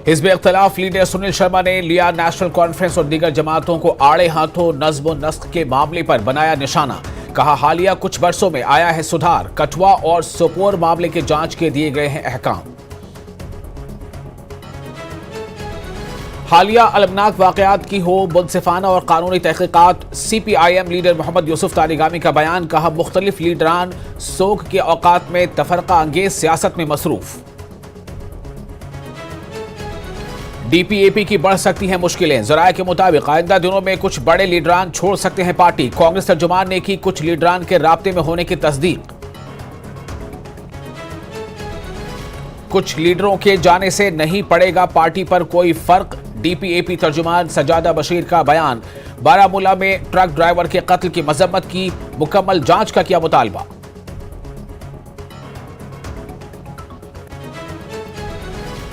Hizb इख्तिलाफ leader Sunil Sharma ने लिया national conference और दीगर जमातों को आड़े हाथों नज़्म व नस्क के मामले पर बनाया निशाना। कहा, हालिया कुछ बरसों में आया है सुधार। कठुआ और सोपोर मामले की जांच के दिए गए हैं अहकाम। हालिया अलमनाक वाकयात की हो मुनसिफाना और कानूनी तहकीकात। CPIM लीडर मोहम्मद यूसुफ तारिगामी का बयान। कहा, मुख्तलिफ लीडरान सोग के औकात में तफरका अंगेज सियासत में मसरूफ। DPAP की बढ़ सकती हैं मुश्किलें। जराये के मुताबिक आइंदा दिनों में कुछ बड़े लीडरान छोड़ सकते हैं पार्टी। कांग्रेस तर्जुमान ने की कुछ लीडरान के राब्ते में होने की तस्दीक। कुछ लीडरों के जाने से नहीं पड़ेगा पार्टी पर कोई फर्क। DPAP तर्जुमान सजादा बशीर का बयान। बारामूला में ट्रक ड्राइवर के कत्ल की मजम्मत की। मुकम्मल जांच का किया मुतालबा।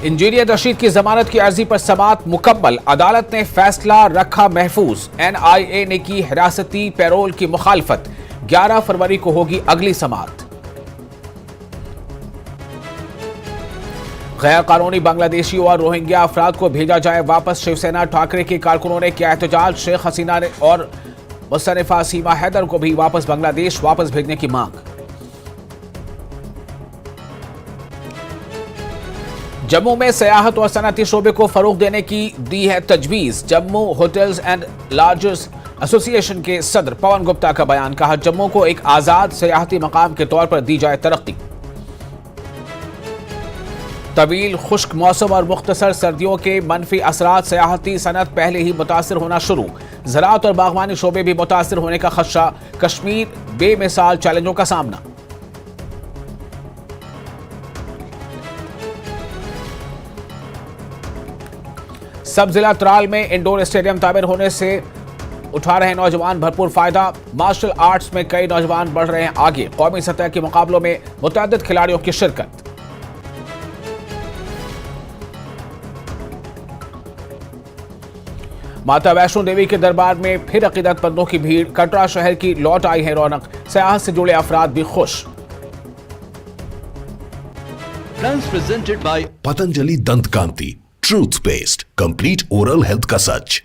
इंजीनियर रशीद की जमानत की अर्जी पर समाअत मुकम्मल। अदालत ने फैसला रखा महफूज। NIA ने की हिरासती पैरोल की मुखालफत। 11 फरवरी को होगी अगली समाअत। गैर कानूनी बांग्लादेशियों और रोहिंग्या अफराद को भेजा जाए वापस। शिवसेना ठाकरे के कारकुनों ने किया एहतजाज। शेख हसीना ने और मुसन्निफा सीमा हैदर को भी बांग्लादेश वापस भेजने की मांग। जम्मू में सयाहत और सनअती शोबे को फरोग देने की दी है तजवीज। Jammu hotels and lodges association के सदर पवन गुप्ता का बयान। कहा, जम्मू को एक आजाद सयाहती मकाम के तौर पर दी जाए तरक्की। तवील खुश्क मौसम और मुख्तसर सर्दियों के मनफी असरात। सयाहती सनत पहले ही मुतासिर होना शुरू। ज़राअत और बागवानी शोबे भी मुतासिर होने का खदशा। कश्मीर बेमिसाल चैलेंजों का सामना। सब जिला त्राल में इंडोर स्टेडियम तामीर होने से उठा रहे नौजवान भरपूर फायदा। मार्शल आर्ट्स में कई नौजवान बढ़ रहे हैं आगे। कौमी सतह के मुकाबलों में मुतअद्दिद खिलाड़ियों की शिरकत। माता वैष्णो देवी के दरबार में फिर अकीदतमंदों की भीड़। कटरा शहर की लौट आई है रौनक। सयाहत से जुड़े अफराद भी खुश। Presented by Patanjali Dant Kanti toothpaste, complete oral health का सच।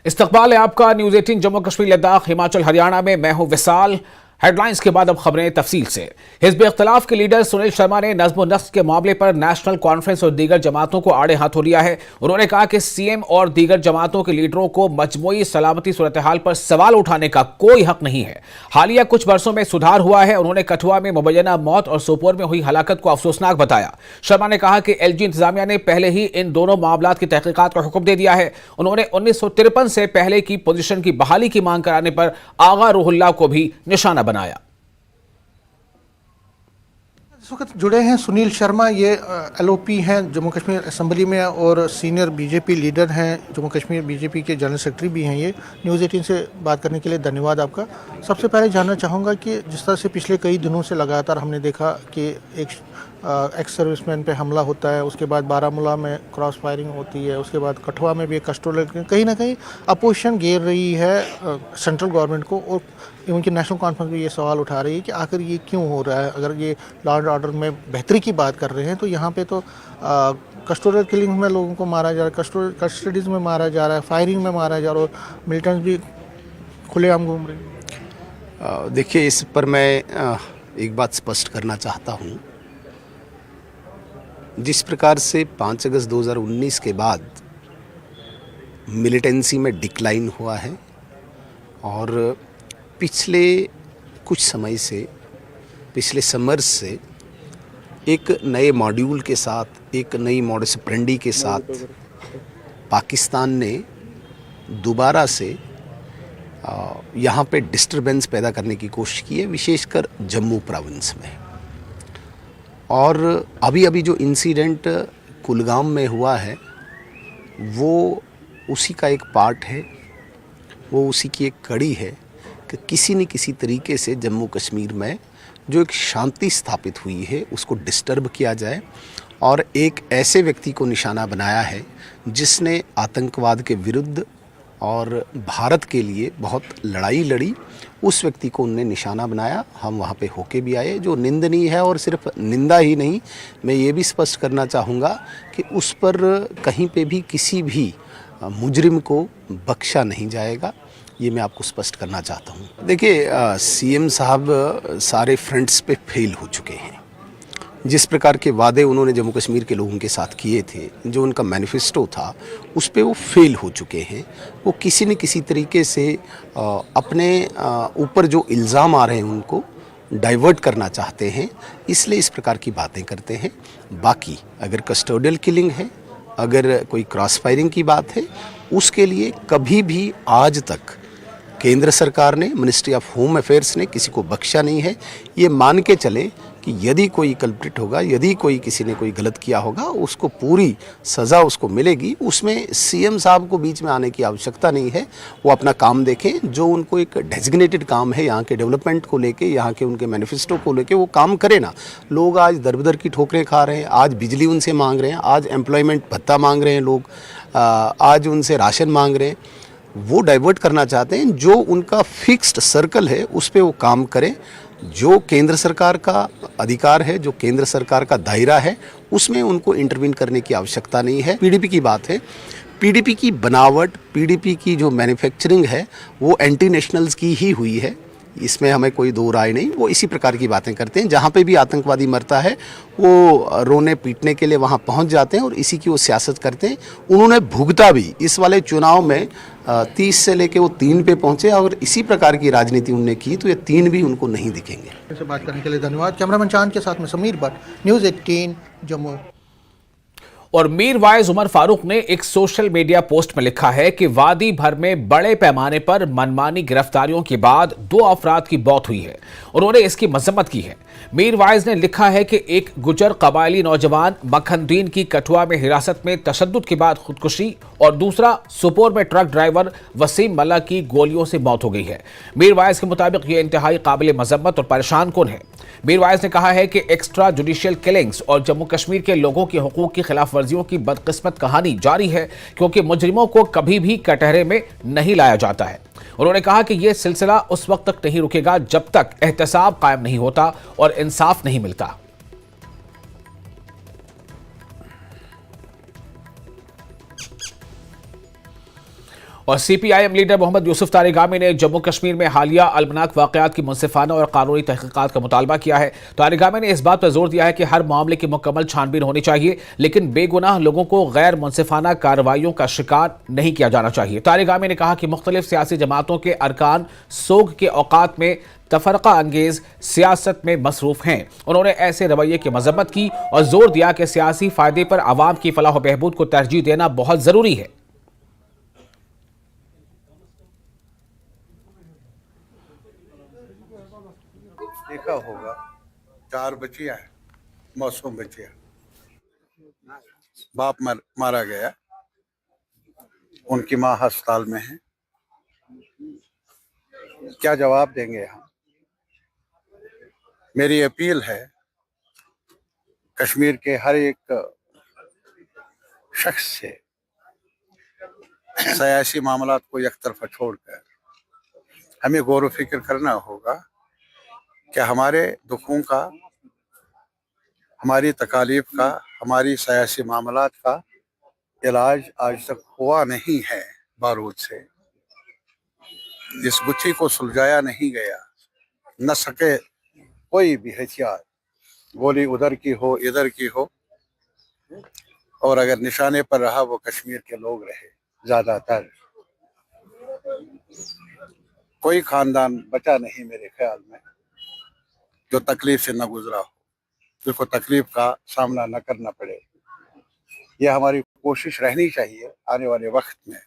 इस्तकबाल है आपका न्यूज़ 18 जम्मू कश्मीर लद्दाख हिमाचल हरियाणा में। मैं हूं विशाल। हेडलाइंस के बाद अब खबरें तफसील से। हिज़्ब इख्तिलाफ के लीडर सुनील शर्मा ने नज़्म व नस्क के मामले पर नेशनल कॉन्फ्रेंस और दीगर जमातों को आड़े हाथों लिया है। उन्होंने कहा कि CM और दीगर जमातों के लीडरों को मजमूई सलामती सूरत हाल पर सवाल उठाने का कोई हक नहीं है। हालिया कुछ वर्षों में सुधार हुआ है। उन्होंने कठुआ में मुबैना मौत और सोपोर में हुई हलाकत को अफसोसनाक बताया। शर्मा ने कहा कि LG इंतजामिया ने पहले ही इन दोनों मामलात की तहकीकात का हुक्म दे दिया है। उन्होंने 1953 से पहले की पोजीशन की बहाली की मांग कराने पर आगा रूहुल्लाह को भी निशाना बनाया। इस वक्त जुड़े हैं सुनील शर्मा। ये LOP हैं जम्मू कश्मीर असेंबली में और सीनियर BJP लीडर हैं। जम्मू कश्मीर BJP के जनरल सेक्रेटरी भी हैं। ये न्यूज़ 18 से बात करने के लिए धन्यवाद आपका। सबसे पहले जानना चाहूँगा कि जिस तरह से पिछले कई दिनों से लगातार हमने देखा कि एक एक्स सर्विसमैन पे हमला होता है, उसके बाद बारामूला में क्रॉस फायरिंग होती है, उसके बाद कठुआ में भी एक कस्टोरल, कहीं ना कहीं अपोजिशन घेर रही है सेंट्रल गवर्नमेंट को और इवन की नेशनल कॉन्फ्रेंस भी ये सवाल उठा रही है कि आखिर ये क्यों हो रहा है। अगर ये लॉ एंड ऑर्डर में बेहतरी की बात कर रहे हैं तो यहाँ पे तो कस्टोरल किलिंग में लोगों को मारा जा रहा है, कस्टडीज़ में मारा जा रहा है, फायरिंग में मारा जा रहा है और मिलिटेंट्स भी खुलेआम घूम रहे हैं। देखिए, इस पर मैं एक बात स्पष्ट करना चाहता हूँ। जिस प्रकार से 5 अगस्त 2019 के बाद मिलिटेंसी में डिक्लाइन हुआ है और पिछले कुछ समय से, पिछले समर्स से एक नए मॉड्यूल के साथ, एक नई मॉडस ऑपरेंडी के साथ पाकिस्तान ने दोबारा से यहाँ पे डिस्टरबेंस पैदा करने की कोशिश की है, विशेषकर जम्मू प्रोविंस में। और अभी अभी जो इंसिडेंट कुलगाम में हुआ है वो उसी का एक पार्ट है, वो उसी की एक कड़ी है कि किसी न किसी तरीके से जम्मू कश्मीर में जो एक शांति स्थापित हुई है उसको डिस्टर्ब किया जाए और एक ऐसे व्यक्ति को निशाना बनाया है जिसने आतंकवाद के विरुद्ध और भारत के लिए बहुत लड़ाई लड़ी। उस व्यक्ति को उनने निशाना बनाया। हम वहाँ पे होके भी आए, जो निंदनीय है। और सिर्फ निंदा ही नहीं, मैं ये भी स्पष्ट करना चाहूँगा कि उस पर कहीं पे भी किसी भी मुजरिम को बख्शा नहीं जाएगा। ये मैं आपको स्पष्ट करना चाहता हूँ। देखिए, सीएम साहब सारे फ्रंट्स पे फेल हो चुके हैं। जिस प्रकार के वादे उन्होंने जम्मू कश्मीर के लोगों के साथ किए थे, जो उनका मैनिफेस्टो था, उस पे वो फेल हो चुके हैं। वो किसी न किसी तरीके से अपने ऊपर जो इल्ज़ाम आ रहे हैं उनको डाइवर्ट करना चाहते हैं, इसलिए इस प्रकार की बातें करते हैं। बाकी अगर कस्टोडियल किलिंग है, अगर कोई क्रॉस फायरिंग की बात है, उसके लिए कभी भी आज तक केंद्र सरकार ने, मिनिस्ट्री ऑफ होम अफेयर्स ने किसी को बख्शा नहीं है। ये मान के चले कि यदि कोई कल्प्रिट होगा, यदि कोई किसी ने कोई गलत किया होगा, उसको पूरी सज़ा उसको मिलेगी। उसमें सीएम साहब को बीच में आने की आवश्यकता नहीं है। वो अपना काम देखें, जो उनको एक डेजिग्नेटेड काम है यहाँ के डेवलपमेंट को लेके, यहाँ के उनके मैनिफेस्टो को लेके, वो काम करे ना। लोग आज दर बदर की ठोकरें खा रहे हैं, आज बिजली उनसे मांग रहे हैं, आज एम्प्लॉयमेंट भत्ता मांग रहे हैं लोग, आज उनसे राशन मांग रहे हैं। वो डाइवर्ट करना चाहते हैं। जो उनका फिक्स्ड सर्कल है उस पे वो काम करें। जो केंद्र सरकार का अधिकार है, जो केंद्र सरकार का दायरा है, उसमें उनको इंटरवीन करने की आवश्यकता नहीं है। पीडीपी की बात है, पीडीपी की बनावट, पीडीपी की जो मैन्युफैक्चरिंग है, वो एंटी नेशनल्स की ही हुई है। इसमें हमें कोई दो राय नहीं। वो इसी प्रकार की बातें करते हैं। जहाँ पे भी आतंकवादी मरता है, वो रोने पीटने के लिए वहाँ पहुँच जाते हैं और इसी की वो सियासत करते हैं। उन्होंने भुगता भी। इस वाले चुनाव में 30 से लेके वो 3 पे पहुँचे और इसी प्रकार की राजनीति उन्होंने की, तो ये 3 भी उनको नहीं दिखेंगे। इनसे बात करने के लिए धन्यवाद। कैमरामैन चांद के साथ में समीर भट्ट, न्यूज़ 18 जम्मू। और मीरवाइज उमर फारूक ने एक सोशल मीडिया पोस्ट में लिखा है कि वादी भर में बड़े पैमाने पर मनमानी गिरफ्तारियों के बाद 2 अफराद की मौत हुई है। उन्होंने इसकी मजम्मत की है। मीरवाइज ने लिखा है कि एक गुजर कबायली नौजवान मखनदीन की कठुआ में हिरासत में तशद्दुद के बाद खुदकुशी और दूसरा सुपोर में ट्रक ड्राइवर वसीम मल्ला की गोलियों से मौत हो गई है। मीरवाइज के मुताबिक ये इंतहाई काबिल मजम्मत और परेशान कुन है। मीरवाइज ने कहा है कि एक्स्ट्रा जुडिशियल किलिंग्स और जम्मू कश्मीर के लोगों के हुकूक की खिलाफ वर्जियों की बदकिस्मत कहानी जारी है, क्योंकि मुजरिमों को कभी भी कटहरे में नहीं लाया जाता है। उन्होंने कहा कि यह सिलसिला उस वक्त तक नहीं रुकेगा जब तक एहतसाब कायम नहीं होता और इंसाफ नहीं मिलता। और सीपीआईएम लीडर मोहम्मद यूसुफ तारिगामी ने जम्मू कश्मीर में हालिया अलमनाक वाकयात की मुंसिफाना और कानूनी तहकीकात का मुतालबा किया है। तारिगामी ने इस बात पर जोर दिया है कि हर मामले की मुकम्मल छानबीन होनी चाहिए, लेकिन बेगुनाह लोगों को गैर मुंसिफाना कार्रवाइयों का शिकार नहीं किया जाना चाहिए। तारिगामी ने कहा कि मुख्तलिफ सियासी जमातों के अरकान सोग के औकात में तफरका अंगेज सियासत में मसरूफ हैं। उन्होंने ऐसे रवैये की मजम्मत की और जोर दिया कि सियासी फायदे पर आवाम की फलाह व बहबूद को तरजीह देना बहुत जरूरी है। देखा होगा 4 बच्चियां हैं, मासूम बच्चियां, बाप मारा गया, उनकी माँ अस्पताल में है। क्या जवाब देंगे हम? मेरी अपील है कश्मीर के हर एक शख्स से, सियासी मामलात को एक तरफा छोड़कर हमें गौर व फिक्र करना होगा कि हमारे दुखों का, हमारी तकालीफ का, हमारी सियासी मामलात का इलाज आज तक हुआ नहीं है बारूद से। इस गुत्थी को सुलझाया नहीं गया, न सके कोई भी हथियार, गोली उधर की हो इधर की हो, और अगर निशाने पर रहा वो कश्मीर के लोग रहे ज्यादातर। कोई खानदान बचा नहीं मेरे ख्याल में जो तकलीफ से न गुजरा हो, जिसको तकलीफ का सामना न करना पड़े। यह हमारी कोशिश रहनी चाहिए आने वाले वक्त में।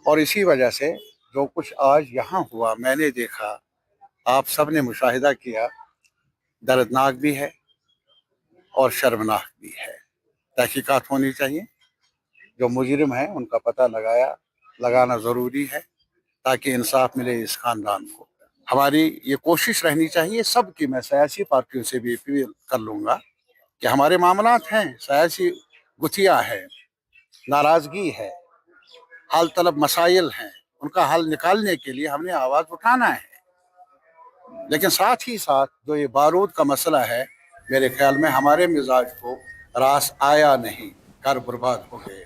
और इसी वजह से जो कुछ आज यहाँ हुआ, मैंने देखा, आप सब ने मुशाहिदा किया, दर्दनाक भी है और शर्मनाक भी है। तहकीकात होनी चाहिए, जो मुजरिम हैं उनका पता लगाना ज़रूरी है ताकि इंसाफ मिले इस खानदान को। हमारी ये कोशिश रहनी चाहिए सबकी। मैं सियासी पार्टियों से भी अपील कर लूँगा कि हमारे मामलात हैं, सियासी गुथिया है, नाराज़गी है, हाल तलब मसाइल हैं, उनका हल निकालने के लिए हमने आवाज उठाना है। लेकिन साथ ही साथ जो ये बारूद का मसला है, मेरे ख्याल में हमारे मिजाज को रास आया नहीं, कर बर्बाद हो गए।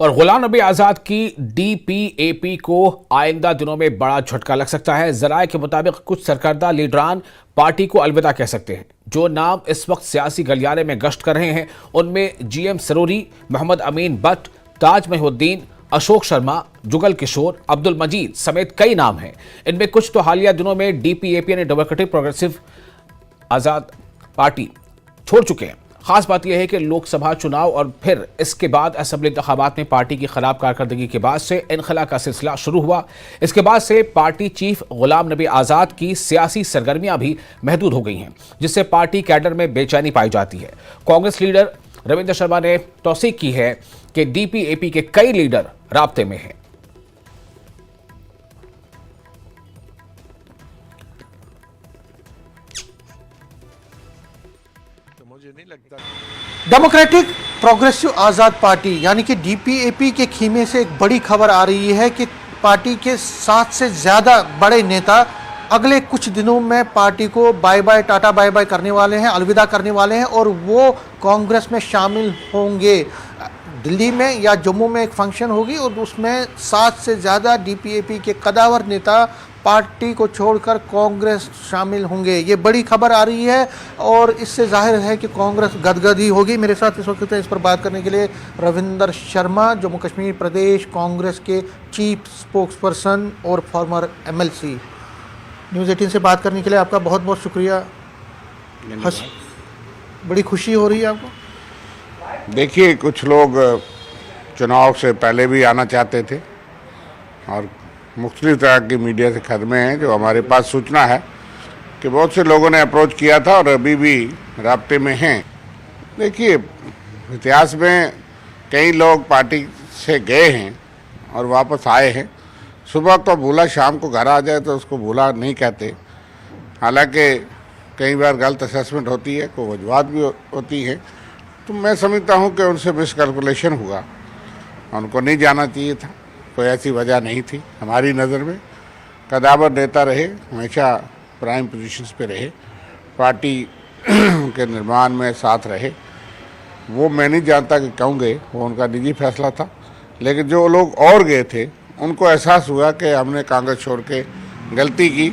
और गुलाम नबी आजाद की डीपीएपी को आइंदा दिनों में बड़ा झटका लग सकता है। जराये के मुताबिक कुछ सरकर्दा लीडरान पार्टी को अलविदा कह सकते हैं। जो नाम इस वक्त सियासी गलियारे में गश्त कर रहे हैं उनमें जीएम सरूरी, मोहम्मद अमीन भट्ट, ताज महिउद्दीन, अशोक शर्मा, जुगल किशोर, अब्दुल मजीद समेत कई नाम हैं। इनमें कुछ तो हालिया दिनों में डीपीएपी यानी डेमोक्रेटिक प्रोग्रेसिव आजाद पार्टी छोड़ चुके हैं। खास बात यह है कि लोकसभा चुनाव और फिर इसके बाद असेंबली इंतखाबात में पार्टी की खराब कारकर्दगी के बाद से इनखला का सिलसिला शुरू हुआ। इसके बाद से पार्टी चीफ गुलाम नबी आजाद की सियासी सरगर्मियां भी महदूद हो गई हैं, जिससे पार्टी कैडर में बेचैनी पाई जाती है। कांग्रेस लीडर रविंद्र शर्मा ने तौसीक की है कि डीपीएपी के कई लीडर राब्ते में हैं। डेमोक्रेटिक प्रोग्रेसिव आज़ाद पार्टी यानी कि डीपीएपी के खीमे से एक बड़ी खबर आ रही है कि पार्टी के 7 से ज़्यादा बड़े नेता अगले कुछ दिनों में पार्टी को bye bye tata bye bye करने वाले हैं, अलविदा करने वाले हैं और वो कांग्रेस में शामिल होंगे। दिल्ली में या जम्मू में एक फंक्शन होगी और उसमें 7 से ज़्यादा डीपीएपी के कदावर नेता पार्टी को छोड़कर कांग्रेस शामिल होंगे। ये बड़ी खबर आ रही है और इससे जाहिर है कि कांग्रेस गदगदी होगी। मेरे साथ इस वक्त इस पर बात करने के लिए रविंदर शर्मा, जम्मू कश्मीर प्रदेश कांग्रेस के चीफ स्पोक्सपर्सन और फॉर्मर एमएलसी। न्यूज़ 18 से बात करने के लिए आपका बहुत बहुत शुक्रिया। बड़ी खुशी हो रही है आपको? देखिए, कुछ लोग चुनाव से पहले भी आना चाहते थे और मुख्तलिफ तरह की मीडिया से खदमे हैं जो हमारे पास सूचना है कि बहुत से लोगों ने अप्रोच किया था और अभी भी राब्ते में हैं। देखिए, इतिहास में कई लोग पार्टी से गए हैं और वापस आए हैं। सुबह को भूला शाम को घर आ जाए तो उसको भूला नहीं कहते। हालांकि कई बार गलत असेसमेंट होती है, कोई वजूहत भी होती है, तो मैं समझता हूं कि उनसे मिसकैलकुलेशन हुआ, उनको नहीं जाना चाहिए था। कोई ऐसी वजह नहीं थी हमारी नज़र में। कदावर नेता रहे, हमेशा प्राइम पोजीशंस पे रहे, पार्टी के निर्माण में साथ रहे। वो मैं नहीं जानता कि क्यों गए, वो उनका निजी फैसला था। लेकिन जो लोग और गए थे उनको एहसास हुआ कि हमने कांग्रेस छोड़ के गलती की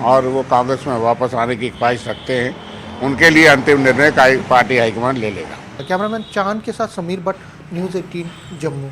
और वो कांग्रेस में वापस आने की ख्वाहिश रखते हैं। उनके लिए अंतिम निर्णय पार्टी हाईकमान ले लेगा। कैमरामैन चांद के साथ समीर भट्ट, न्यूज़ 18 जम्मू।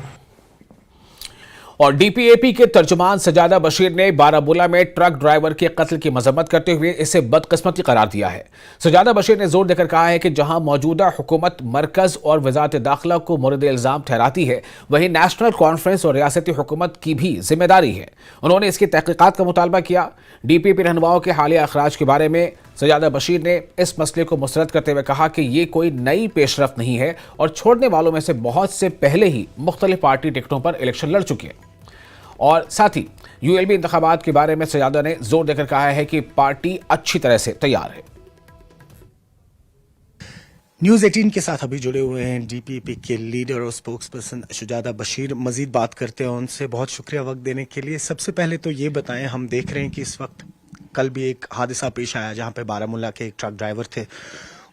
और डीपीएपी के तर्जुमान सजादा बशीर ने बारामूला में ट्रक ड्राइवर के कत्ल की मजम्मत करते हुए इसे बदकिस्मती करार दिया है। सजादा बशीर ने जोर देकर कहा है कि जहां मौजूदा हुकूमत मरकज और वजारत दाखिला को मोरद इल्जाम ठहराती है, वहीं नेशनल कॉन्फ्रेंस और रियासती हुकूमत की भी जिम्मेदारी है। उन्होंने इसकी तहकीकात का मुतालबा किया। डीपीएपी रहनुमाओं के हालिया अखराज के बारे में सजादा बशीर ने इस मसले को मुस्तरद करते हुए कहा कि ये कोई नई पेशरफ्त नहीं है और छोड़ने वालों में से बहुत से पहले ही मुख्तलिफ पार्टी टिकटों पर इलेक्शन लड़ चुके हैं। और साथ ही यूएलबी इंतखाबात के बारे में सजादा ने जोर देकर कहा है कि पार्टी अच्छी तरह से तैयार है। न्यूज़ 18 के साथ अभी जुड़े हुए हैं डीपीएपी के लीडर और स्पोक्सपर्सन सजादा बशीर। मजीद बात करते हैं उनसे। बहुत शुक्रिया वक्त देने के लिए। सबसे पहले तो ये बताएं, हम देख रहे हैं कि इस वक्त कल भी एक हादसा पेश आया जहां पे बारामूला के एक ट्रक ड्राइवर थे,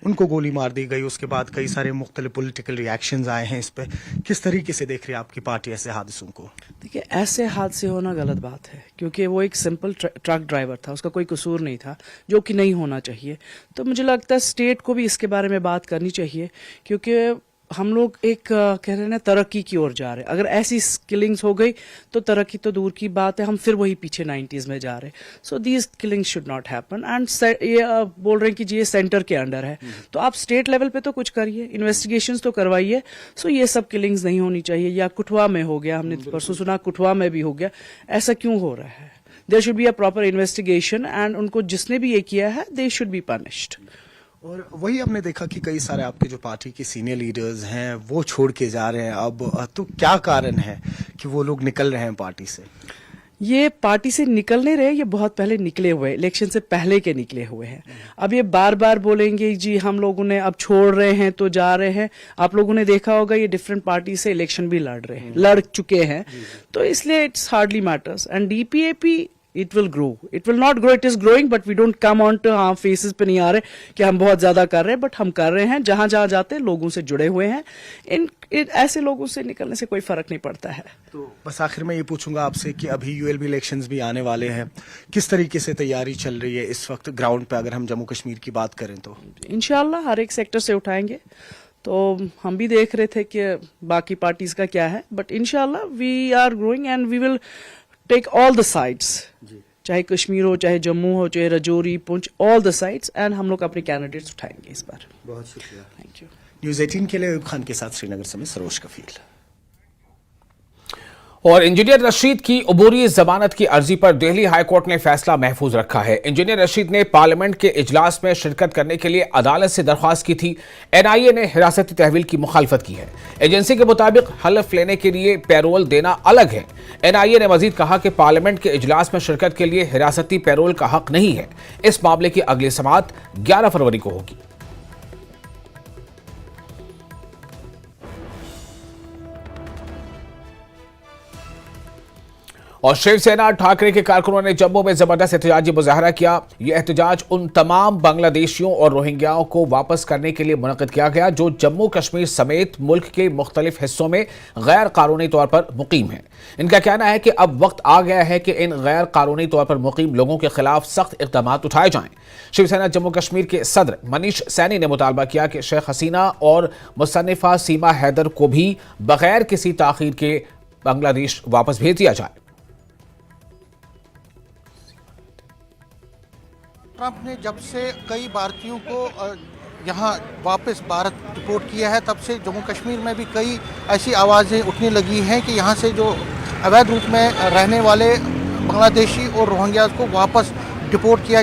उनको गोली मार दी गई। उसके बाद कई सारे मुख्तलिफ पॉलिटिकल रिएक्शंस आए हैं इस पे। किस तरीके से देख रही है आपकी पार्टी ऐसे हादसों को? देखिए, ऐसे हादसे होना गलत बात है क्योंकि वो एक सिंपल ट्रक ड्राइवर था, उसका कोई कसूर नहीं था, जो कि नहीं होना चाहिए। तो मुझे लगता है स्टेट को भी इसके बारे में बात करनी चाहिए क्योंकि हम लोग एक कह रहे हैं ना, तरक्की की ओर जा रहे हैं। अगर ऐसी किलिंग्स हो गई तो तरक्की तो दूर की बात है, हम फिर वही पीछे 90s में जा रहे हैं। So these killings should not happen. And ये बोल रहे हैं कि ये सेंटर के अंडर है, तो आप स्टेट लेवल पे तो कुछ करिए, इन्वेस्टिगेशंस तो करवाइए। सो ये सब किलिंग्स नहीं होनी चाहिए। या कुठवा में हो गया, हमने परसों सुना कुठवा में भी हो गया, ऐसा क्यों हो रहा है? There should be a proper investigation and उनको जिसने भी ये किया है दे शुड बी पनिश्ड। और वही हमने देखा कि कई सारे आपके जो पार्टी के सीनियर लीडर्स हैं वो छोड़ के जा रहे हैं अब, तो क्या कारण है कि वो लोग निकल रहे हैं पार्टी से? ये पार्टी से निकलने रहे, ये बहुत पहले निकले हुए, इलेक्शन से पहले के निकले हुए हैं। अब ये बार बार बोलेंगे जी हम लोगों ने अब छोड़ रहे हैं तो जा रहे हैं। आप लोगों ने देखा होगा ये डिफरेंट पार्टी से इलेक्शन भी लड़ चुके हैं, तो इसलिए it's hardly matters. And DPAP it will grow, it will not grow, it is growing, but we don't come on to हाँ फेसेस पे नहीं आ रहे कि हम बहुत ज्यादा कर रहे हैं, बट हम कर रहे हैं। जहां जहां जाते हैं लोगों से जुड़े हुए हैं। इन ऐसे लोगों से निकलने से कोई फर्क नहीं पड़ता है। तो बस आखिर में ये पूछूंगा आपसे कि अभी ULB इलेक्शंस भी आने वाले हैं, किस तरीके से तैयारी चल रही है इस वक्त ग्राउंड पे, अगर हम जम्मू कश्मीर की बात करें तो? इंशाल्लाह हर एक सेक्टर से उठाएंगे। तो हम भी देख रहे थे कि बाकी पार्टीज का क्या है, बट इंशाल्लाह we are growing and we will take all the sides, चाहे कश्मीर हो, चाहे जम्मू हो, चाहे Rajouri, Poonch, all the sides, and हम लोग अपने कैंडिडेट्स उठाएंगे इस बार। बहुत शुक्रिया। Thank you. न्यूज़ 18 के लिए अयूब खान के साथ श्रीनगर से मैं सरोज कफील। और इंजीनियर रशीद की अबूरी जमानत की अर्जी पर दिल्ली हाईकोर्ट ने फैसला महफूज रखा है। इंजीनियर रशीद ने पार्लियामेंट के इजलास में शिरकत करने के लिए अदालत से दरख्वास्त की थी। NIA ने हिरासती तहवील की मुखालफत की है। एजेंसी के मुताबिक हल्फ लेने के लिए पैरोल देना अलग है। NIA ने मजीद कहा कि पार्लियामेंट के इजलास में शिरकत के लिए हिरासती पैरोल का हक नहीं है। इस मामले की अगली समाअत 11 फरवरी को होगी। और शिवसेना ठाकरे के कारकुनों ने जम्मू में जबरदस्त एहतजाजी मुजाहरा किया। यह एहतजाज उन तमाम बांग्लादेशियों और रोहिंग्याओं को वापस करने के लिए मुनक़िद किया गया जो जम्मू कश्मीर समेत मुल्क के मुख्तलिफ हिस्सों में गैर कानूनी तौर पर मुकीम हैं। इनका कहना है कि अब वक्त आ गया है कि इन गैर कानूनी तौर पर मुकीम लोगों के खिलाफ सख्त इक़दाम उठाए जाएं। शिवसेना जम्मू कश्मीर के सदर मनीष सैनी ने मुतालबा किया कि शेख हसीना और मुसन्निफा सीमा हैदर को भी बगैर किसी ताख़ीर के बांग्लादेश वापस भेज दिया जाए। ट्रंप ने जब से कई भारतीयों को यहाँ वापस भारत डिपोर्ट किया है, तब से जम्मू कश्मीर में भी कई ऐसी आवाज़ें उठने लगी हैं कि यहाँ से जो अवैध रूप में रहने वाले बांग्लादेशी और रोहिंग्या को वापस डिपोर्ट किया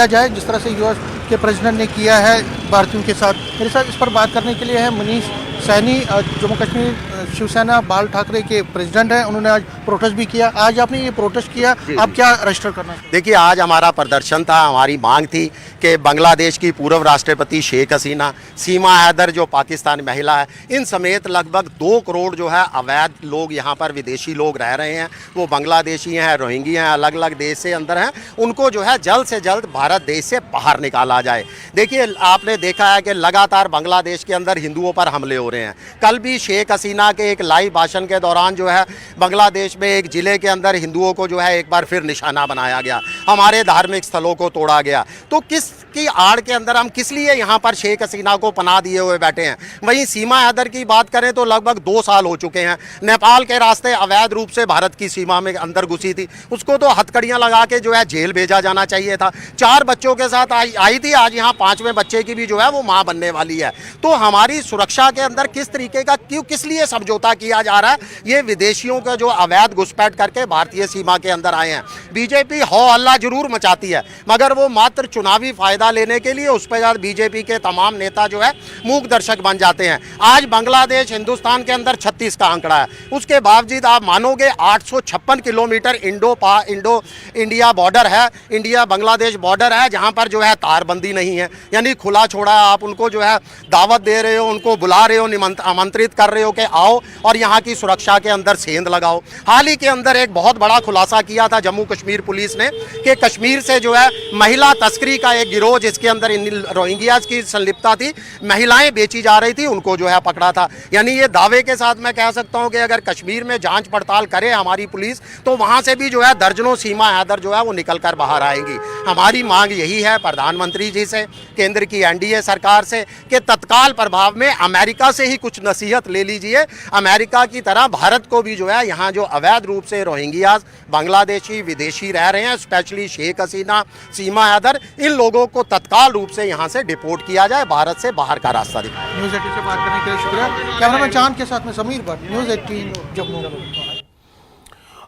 जाए जिस तरह से US के प्रेसिडेंट ने किया है भारतीयों के साथ। मेरे साथ इस पर बात करने के लिए है मनीष सैनी, जम्मू कश्मीर शिवसेना बाल ठाकरे के प्रेसिडेंट हैं। उन्होंने आज प्रोटेस्ट भी किया। आज आपने ये प्रोटेस्ट किया, आप क्या रजिस्टर करना? देखिए, आज हमारा प्रदर्शन था। हमारी मांग थी कि बांग्लादेश की पूर्व राष्ट्रपति शेख हसीना, सीमा हैदर जो पाकिस्तानी महिला है, इन समेत लगभग 2 करोड़ जो है अवैध लोग यहाँ पर विदेशी लोग रह रहे हैं, वो बांग्लादेशी हैं, रोहिंग्या हैं, अलग अलग देश से अंदर हैं, उनको जो है जल्द से जल्द भारत देश से बाहर निकाला जाए। देखिए, आपने देखा है कि लगातार बांग्लादेश के अंदर हिंदुओं पर हमले हो रहे हैं। कल भी शेख हसीना के एक लाइव भाषण के दौरान जो है बांग्लादेश में एक ज़िले के अंदर हिंदुओं को जो है एक बार फिर निशाना बनाया गया, हमारे धार्मिक स्थलों को तोड़ा गया। तो किसकी आड़ के अंदर हम किस लिए यहाँ पर शेख हसीना को पनाह दिए हुए बैठे हैं? वहीं सीमा हैदर की बात करें तो लगभग 2 साल हो चुके हैं, नेपाल के रास्ते अवैध रूप से भारत की सीमा में अंदर घुसी थी, उसको तो हथकड़ियाँ लगा के जो है जेल भेजा जाना चाहिए था। 4 बच्चों के साथ आई थी, आज यहाँ 5वें बच्चे की भी जो है वो माँ बनने वाली है। तो हमारी सुरक्षा के अंदर किस तरीके का किस लिए समझौता किया जा रहा है? ये विदेशियों का जो अवैध घुसपैठ करके भारतीय सीमा के अंदर आए हैं। बीजेपी हो हल्ला जरूर मचाती है, मगर वो मात्र चुनावी फायदा लेने के लिए उस पर बीजेपी के तमाम नेता जो है मूक दर्शक बन जाते हैं। आज बांग्लादेश हिंदुस्तान के अंदर 36 का आंकड़ा है, उसके बावजूद आप मानोगे 856 किलोमीटर इंडो इंडिया बॉर्डर है, इंडिया बांग्लादेश बॉर्डर है, जहां पर जो है तारबंदी नहीं है, यानी खुला छोड़ा है। आप उनको जो है दावत दे रहे हो, उनको बुला रहे हो, आमंत्रित कर रहे हो कि आओ और यहाँ की सुरक्षा के अंदर सेंध लगाओ। हाल ही के अंदर एक बहुत बड़ा खुलासा किया था जम्मू कश्मीर पुलिस ने कि कश्मीर से जो है महिला तस्करी का एक गिरोह, जिसके अंदर इन रोहिंग्याज की संलिप्तता थी, महिलाएं बेची जा रही थी, उनको जो है पकड़ा था। यानी ये दावे के साथ मैं कह सकता हूँ कि अगर कश्मीर में जांच पड़ताल करे हमारी पुलिस, तो वहाँ से भी जो है दर्जनों सीमा हैदर जो है वो निकल कर बाहर आएंगी। हमारी मांग यही है प्रधानमंत्री जी से, केंद्र की NDA सरकार से, कि तत्काल प्रभाव में अमेरिका से ही कुछ नसीहत ले लीजिए। अमेरिका की तरह भारत को भी जो है यहाँ जो अवैध रूप से रोहिंग्याज, बांग्लादेशी, विदेशी रह रहे हैं, स्पेशली शेख हसीना, सीमा हैदर, इन लोगों को तत्काल रूप से यहाँ से डिपोर्ट किया जाए, भारत से बाहर का रास्ता दिखाए। न्यूज़ 18 से बात करने के लिए शुक्रिया। कैमरामैन चांद के साथ में समीर भट्ट, न्यूज़ 18 जम्मू।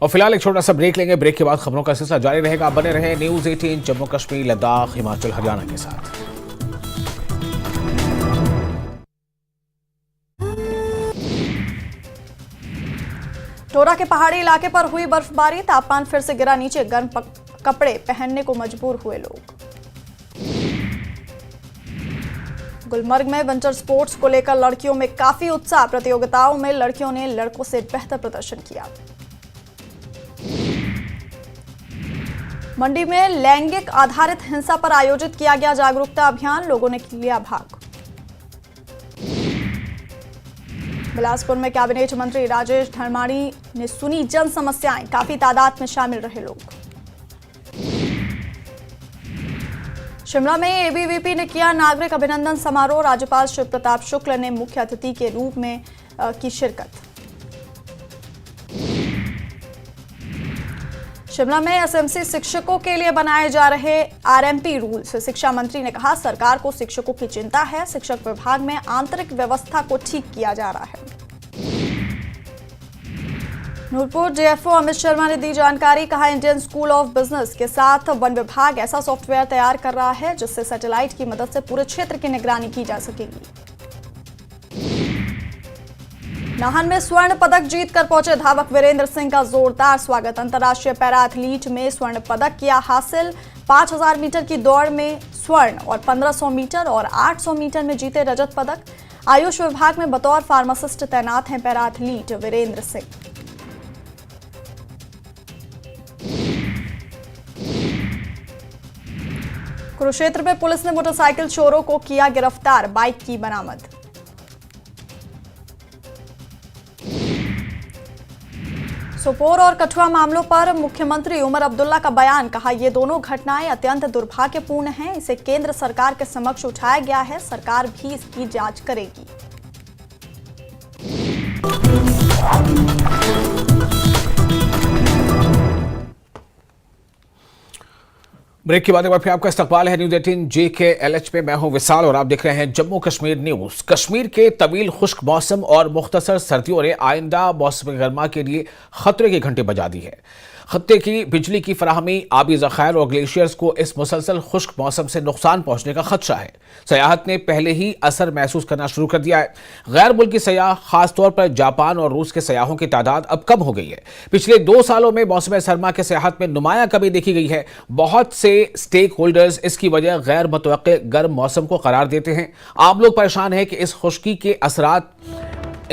और फिलहाल एक छोटा सा ब्रेक लेंगे। ब्रेक के बाद खबरों का सिलसिला जारी रहेगा। बने रहे न्यूज़ 18 जम्मू कश्मीर, लद्दाख, हिमाचल, हरियाणा के साथ। टोरा के पहाड़ी इलाके पर हुई बर्फबारी, तापमान फिर से गिरा नीचे, गर्म कपड़े पहनने को मजबूर हुए लोग। गुलमर्ग में विंटर स्पोर्ट्स को लेकर लड़कियों में काफी उत्साह, प्रतियोगिताओं में लड़कियों ने लड़कों से बेहतर प्रदर्शन किया। मंडी में लैंगिक आधारित हिंसा पर आयोजित किया गया जागरूकता अभियान, लोगों ने लिया भाग। बिलासपुर में कैबिनेट मंत्री राजेश धर्माणी ने सुनी जन समस्याएं, काफी तादाद में शामिल रहे लोग। शिमला में एबीवीपी ने किया नागरिक अभिनंदन समारोह, राज्यपाल शिव प्रताप शुक्ल ने मुख्य अतिथि के रूप में की शिरकत। शिमला में एसएमसी शिक्षकों के लिए बनाए जा रहे आरएमपी रूल्स, शिक्षा मंत्री ने कहा सरकार को शिक्षकों की चिंता है, शिक्षक विभाग में आंतरिक व्यवस्था को ठीक किया जा रहा है। नूरपुर जेएफओ अमित शर्मा ने दी जानकारी, कहा इंडियन स्कूल ऑफ बिजनेस के साथ वन विभाग ऐसा सॉफ्टवेयर तैयार कर रहा है जिससे सैटेलाइट की मदद से पूरे क्षेत्र की निगरानी की जा सकेगी। नाहन में स्वर्ण पदक जीतकर पहुंचे धावक वीरेंद्र सिंह का जोरदार स्वागत, अंतर्राष्ट्रीय पैरा एथलीट में स्वर्ण पदक किया हासिल, 5000 मीटर की दौड़ में स्वर्ण और 1500 मीटर और 800 मीटर में जीते रजत पदक। आयुष विभाग में बतौर फार्मासिस्ट तैनात हैं पैरा एथलीट वीरेंद्र सिंह। कुरुक्षेत्र में पुलिस ने मोटरसाइकिल चोरों को किया गिरफ्तार, बाइक की बरामद। सोपोर और कठुआ मामलों पर मुख्यमंत्री उमर अब्दुल्ला का बयान, कहा ये दोनों घटनाएं अत्यंत दुर्भाग्यपूर्ण हैं, इसे केंद्र सरकार के समक्ष उठाया गया है, सरकार भी इसकी जांच करेगी। ब्रेक के बाद एक बार फिर आपका इस्तकबाल है न्यूज 18 JKLH पे। मैं हूं विशाल और आप देख रहे हैं जम्मू कश्मीर न्यूज। कश्मीर के तवील खुश्क मौसम और मुख्तसर सर्दियों ने आइंदा मौसम गर्मा के लिए खतरे की घंटी बजा दी है। खत्ते की बिजली की फराहमी, आबी ज़खायर और ग्लेशियर्स को इस मुसलसल खुश्क मौसम से नुकसान पहुंचने का खदशा है। सयाहत ने पहले ही असर महसूस करना शुरू कर दिया है। गैर मुल्की सयाह, खासतौर पर जापान और रूस के सयाहों की तादाद अब कम हो गई है। पिछले 2 सालों में मौसम सरमा के सयाहत में नुमाया कमी देखी गई है। बहुत से स्टेक होल्डर्स इसकी वजह गैर मुतवक्के गर्म मौसम को करार देते हैं। आम लोग परेशान हैं कि इस खुश्की के असरात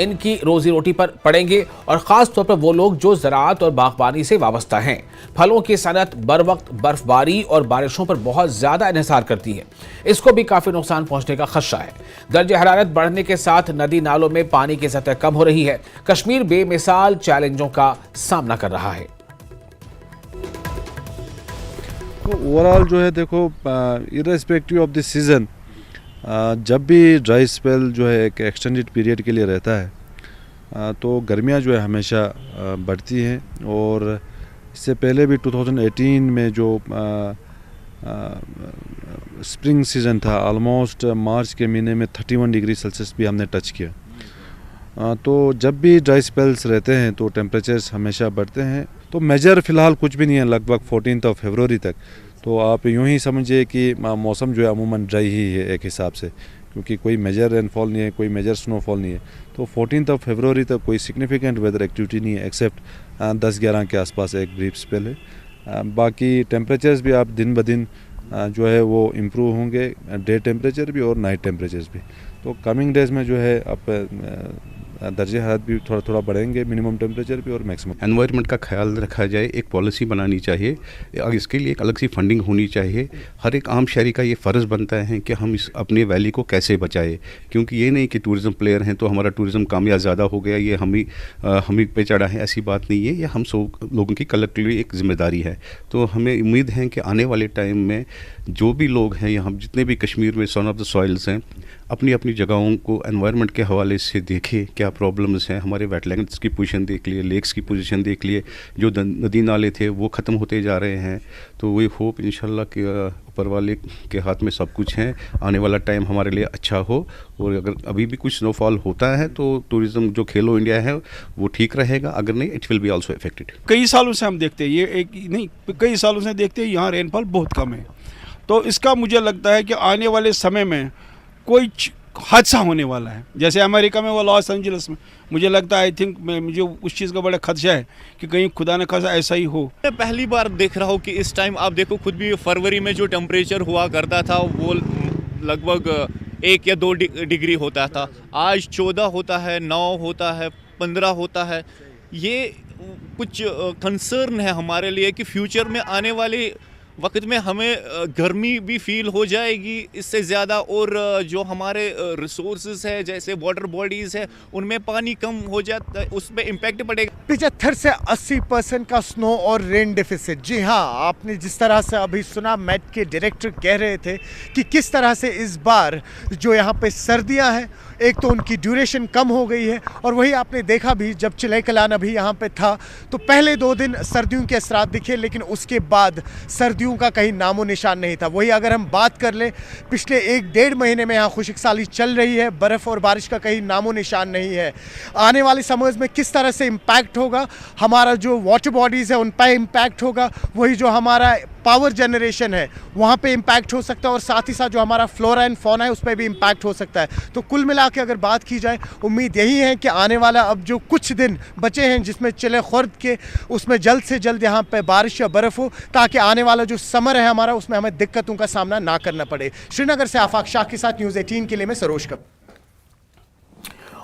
इनकी रोजी रोटी पर पड़ेंगे और खास तौर पर वो लोग जो ज़राअत और बागबानी से वाबस्ता हैं। फलों की सनत बर वक्त बर्फबारी और बारिशों पर बहुत ज़्यादा इन्हिसार करती है, इसको भी काफ़ी नुकसान पहुंचने का खदशा है। दर्ज हरारत बढ़ने के साथ नदी नालों में पानी की सतह कम हो रही है। कश्मीर बेमिसाल चैलेंजों का सामना कर रहा है। तो ओवरऑल जो है देखो, इर्रेस्पेक्टिव ऑफ द सीज़न, जब भी ड्राई स्पेल जो है एक एक्सटेंडेड पीरियड के लिए रहता है तो गर्मियाँ जो है हमेशा बढ़ती हैं। और इससे पहले भी 2018 में जो स्प्रिंग सीज़न था, ऑलमोस्ट मार्च के महीने में 31 डिग्री सेल्सियस भी हमने टच किया। तो जब भी ड्राई स्पेल्स रहते हैं तो टेम्परेचर्स हमेशा बढ़ते हैं। तो मेजर फ़िलहाल कुछ भी नहीं है, लगभग 14 फरवरी तक। तो आप यूं ही समझिए कि मौसम जो है अमूमन ड्राई ही है एक हिसाब से, क्योंकि कोई मेजर रेनफॉल नहीं है, कोई मेजर स्नोफॉल नहीं है। तो 14 फरवरी तक कोई सिग्निफिकेंट वेदर एक्टिविटी नहीं है, एक्सेप्ट 10-11 के आसपास एक ब्रीफ स्पेल है। बाकी टेम्परेचर्स भी आप दिन ब दिन जो है वो इम्प्रूव होंगे, डे टेम्परेचर भी और नाइट टेम्परेचर्स भी। तो कमिंग डेज में जो है आप दर्जे हरारत भी थोड़ा थोड़ा बढ़ेंगे, मिनिमम टेम्परेचर भी और मैक्सिमम। एनवायरनमेंट का ख्याल रखा जाए, एक पॉलिसी बनानी चाहिए और इसके लिए एक अलग सी फंडिंग होनी चाहिए। हर एक आम शहरी का ये फ़र्ज़ बनता है कि हम इस अपने वैली को कैसे बचाएं, क्योंकि ये नहीं कि टूरिज़म प्लेयर हैं तो हमारा टूरिज़म कामयाब ज़्यादा हो गया, ये हम ही पे चढ़ा है, ऐसी बात नहीं है। ये हम सब लोगों की कलेक्टिवली एक ज़िम्मेदारी है। तो हमें उम्मीद है कि आने वाले टाइम में जो भी लोग हैं यहाँ, जितने भी कश्मीर में सन ऑफ द सॉइल्स हैं, अपनी अपनी जगहों को एनवायरनमेंट के हवाले से देखें क्या प्रॉब्लम्स हैं। हमारे वेटलैंड्स की पोजीशन देख लिए, लेक्स की पोजीशन देख लिए, जो नदी नाले थे वो ख़त्म होते जा रहे हैं। तो वी होप इंशाल्लाह कि ऊपर वाले के हाथ में सब कुछ है, आने वाला टाइम हमारे लिए अच्छा हो। और अगर अभी भी कुछ स्नोफॉल होता है तो टूरिज़म जो खेलो इंडिया है वो ठीक रहेगा, अगर नहीं it will be also affected. कई सालों से हम देखते हैं, ये एक नहीं कई सालों से देखते हैं यहाँ रेनफॉल बहुत कम है। तो इसका मुझे लगता है कि आने वाले समय में कोई हादसा होने वाला है। जैसे अमेरिका में वो लॉस एंजलिस में, मुझे लगता है आई थिंक मुझे उस चीज़ का बड़ा खदशा है कि कहीं खुदा न खासा ऐसा ही हो। मैं पहली बार देख रहा हूँ कि इस टाइम आप देखो खुद भी, फरवरी में जो टेम्परेचर हुआ करता था वो लगभग 1 या 2 डिग्री होता था, आज 14 होता है, 9 होता है, 15 होता है। ये कुछ कंसर्न है हमारे लिए कि फ्यूचर में आने वाले वक्त में हमें गर्मी भी फील हो जाएगी इससे ज़्यादा, और जो हमारे रिसोर्सेज है जैसे वाटर बॉडीज़ है उनमें पानी कम हो जाता है, उस पर इम्पैक्ट पड़ेगा। 75 से 80% का स्नो और रेन डेफिसिट। जी हाँ, आपने जिस तरह से अभी सुना, मेट के डायरेक्टर कह रहे थे कि किस तरह से इस बार जो यहाँ पे सर्दियाँ हैं, एक तो उनकी ड्यूरेशन कम हो गई है, और वही आपने देखा भी जब चिले कलान अभी यहाँ पे था तो पहले 2 दिन सर्दियों के असरात दिखे, लेकिन उसके बाद सर्दियों का कहीं नामो निशान नहीं था। वही अगर हम बात कर लें, पिछले 1-1.5 महीने में यहाँ खुशक साली चल रही है, बर्फ़ और बारिश का कहीं नामो निशान नहीं है। आने वाले समर्स में किस तरह से इम्पैक्ट होगा, हमारा जो वाटर बॉडीज़ है उन पर इम्पैक्ट होगा, वही जो हमारा पावर जनरेशन है वहाँ पे इम्पैक्ट हो सकता है, और साथ ही साथ जो हमारा फ्लोरा एंड फौना है उस पर भी इम्पैक्ट हो सकता है। तो कुल मिला के अगर बात की जाए, उम्मीद यही है कि आने वाला अब जो कुछ दिन बचे हैं जिसमें चिले खुर्द के, उसमें जल्द से जल्द यहाँ पे बारिश या बर्फ़ हो, ताकि आने वाला जो समर है हमारा उसमें हमें दिक्कतों का सामना ना करना पड़े। श्रीनगर से आफाक शाह के साथ न्यूज़ 18 के लिए मैं सरोज कपूर।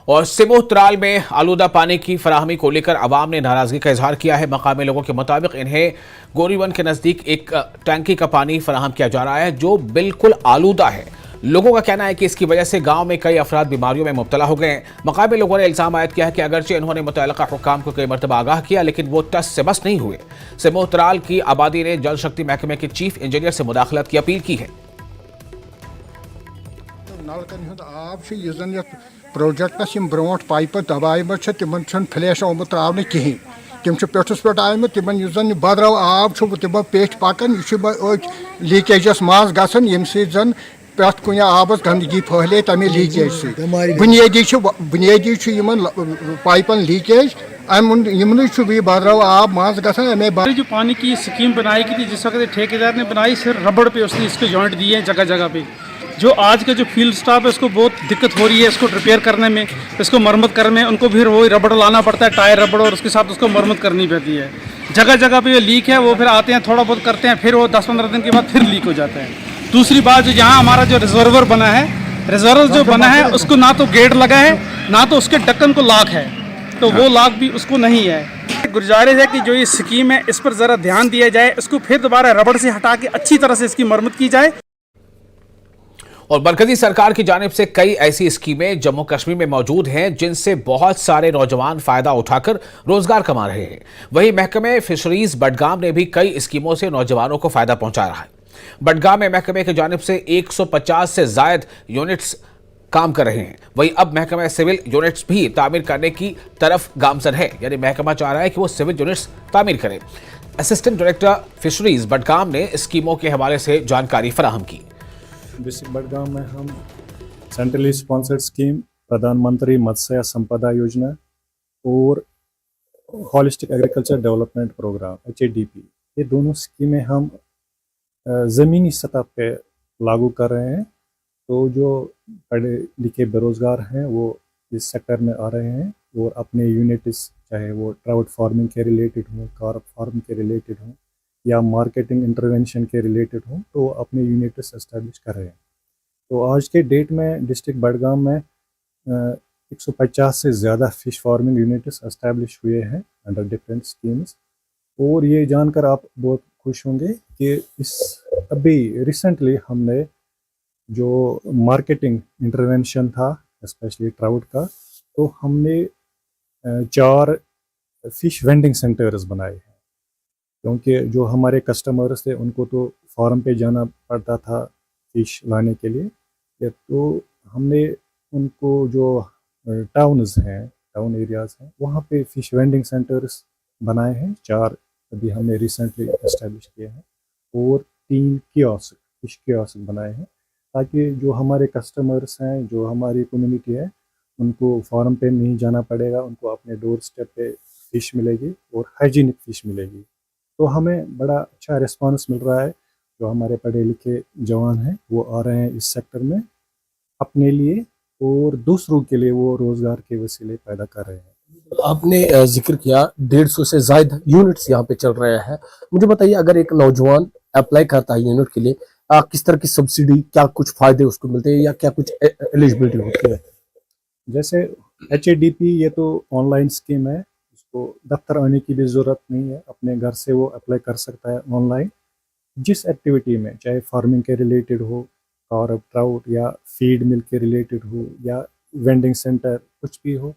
और सिमोह त्राल में आलूदा पानी की फराहमी को लेकर अवाम ने नाराजगी का इजहार किया है। मकामी लोगों के मुताबिक इन्हें गोरीवन के नजदीक एक टैंकी का पानी फराहम किया जा रहा है जो बिल्कुल आलूदा है। लोगों का कहना है कि इसकी वजह से गांव में कई अफराद बीमारियों में मुब्तला हो गए हैं। मकामी लोगों ने इल्जाम आयद किया है कि अगरचे इन्होंने मुतल्लिका हुक्काम को कई मरतबा आगाह किया, लेकिन वो टस से बस नहीं हुए। सिमोह त्राल की आबादी ने जल शक्ति महकमे के चीफ इंजीनियर से मुदाखलत की अपील की है। प्रोजेक्टस ब्रोट पाइप दबाइम तिमन फ्लैश आमुत त्रावन कहें, तम पेठस पे आमुत तिमन बदरव आब तम पेठ पकान, यह लीकेजस मज गन यम सन प्रथ कुन आबस गंदगी फहले तमें लीकेज से बुनियादी पाइपन लीकेज यमन बदरव आब मज गन। जो पानी की स्कीम बनाई गई थी जिस वक्त ठेकेदार ने बनाई, सिर्फ रबड़ पे उसने इसके जॉइंट दिए हैं जगह जगह पे। जो आज का जो फील्ड स्टाफ है उसको बहुत दिक्कत हो रही है इसको रिपेयर करने में, इसको मरम्मत करने में। उनको फिर वही रबड़ लाना पड़ता है, टायर रबड़, और उसके साथ उसको मरम्मत करनी पड़ती है। जगह जगह पे ये लीक है, वो फिर आते हैं थोड़ा बहुत करते हैं, फिर वो 10-15 दिन के बाद फिर लीक हो जाता है। दूसरी बात, जो यहाँ हमारा जो रिजर्वर बना है, रिजर्वर जो बना है उसको ना तो गेट लगा है, ना तो उसके ढक्कन को लॉक है, तो वो लॉक भी उसको नहीं है। गुजारिश है कि जो ये स्कीम है इस पर ज़रा ध्यान दिया जाए, इसको फिर दोबारा रबड़ से हटा के अच्छी तरह से इसकी मरम्मत की जाए। और मरकजी सरकार की जानिब से कई ऐसी स्कीमें जम्मू कश्मीर में मौजूद हैं जिनसे बहुत सारे नौजवान फायदा उठाकर रोजगार कमा रहे हैं। वहीं महकमे फिशरीज बडगाम ने भी कई स्कीमों से नौजवानों को फायदा पहुंचा रहा है। बडगाम में महकमे की जानिब से 150 से जायद यूनिट्स काम कर रहे हैं। वहीं अब महकमा सिविल यूनिट्स भी तामीर करने की तरफ गामजन है, यानी महकमा चाह रहा है कि वो सिविल यूनिट्स तामीर करें। असिस्टेंट डायरेक्टर फिशरीज बडगाम ने स्कीमों के हवाले से जानकारी फराहम की। डिस्ट्रिक्ट बडगाम में हम सेंट्रली स्पॉन्सर्ड स्कीम, प्रधानमंत्री मत्स्य संपदा योजना और holistic agriculture development programme HADP, ये दोनों स्कीमें हम ज़मीनी सतह पे लागू कर रहे हैं। तो जो पढ़े लिखे बेरोज़गार हैं वो इस सेक्टर में आ रहे हैं और अपने यूनिट्स, चाहे वो ट्राउट फार्मिंग के रिलेटेड हो, कार्प फार्म के रिलेटेड हो या मार्केटिंग इंटरवेंशन के रिलेटेड हो, तो अपने यूनिट्स एस्टेब्लिश कर रहे हैं। तो आज के डेट में डिस्ट्रिक्ट बडगाम में 150 से ज़्यादा फ़िश फार्मिंग यूनिट्स एस्टेब्लिश हुए हैं अंडर डिफरेंट स्कीम्स। और ये जानकर आप बहुत खुश होंगे कि अभी रिसेंटली हमने जो मार्केटिंग इंटरवेंशन था स्पेशली ट्राउट का, तो हमने 4 फ़िश वेंडिंग सेंटर्स बनाए हैं। क्योंकि जो हमारे कस्टमर्स थे उनको तो फार्म पे जाना पड़ता था फ़िश लाने के लिए, तो हमने उनको जो टाउन्स हैं, टाउन एरियाज़ हैं, वहाँ पे फ़िश वेंडिंग सेंटर्स बनाए हैं। 4 अभी हमने रिसेंटली एस्टेब्लिश किए हैं और 3 कियोस्क, फ़िश कियोस्क बनाए हैं, ताकि जो हमारे कस्टमर्स हैं, जो हमारी कम्युनिटी है, उनको फार्म पे नहीं जाना पड़ेगा, उनको अपने डोर स्टेप पे फ़िश मिलेगी और हाइजीनिक फ़िश मिलेगी। तो हमें बड़ा अच्छा रिस्पांस मिल रहा है। जो हमारे पढ़े लिखे जवान हैं वो आ रहे हैं इस सेक्टर में अपने लिए और दूसरों के लिए वो रोजगार के वसीले पैदा कर रहे हैं। आपने जिक्र किया 150 से ज्यादा यूनिट्स यहाँ पे चल रहे हैं। मुझे बताइए, अगर एक नौजवान अप्लाई करता है यूनिट के लिए, किस तरह की सब्सिडी, क्या कुछ फायदे उसको मिलते हैं या क्या कुछ एलिजिबिलिटी होती है? जैसे HADP ये तो ऑनलाइन स्कीम है, उसको दफ्तर आने की भी ज़रूरत नहीं है, अपने घर से वो अप्लाई कर सकता है ऑनलाइन। जिस एक्टिविटी में, चाहे फार्मिंग के रिलेटेड हो, कार्प ट्राउट या फीड मिल के रिलेटेड हो या वेंडिंग सेंटर, कुछ भी हो,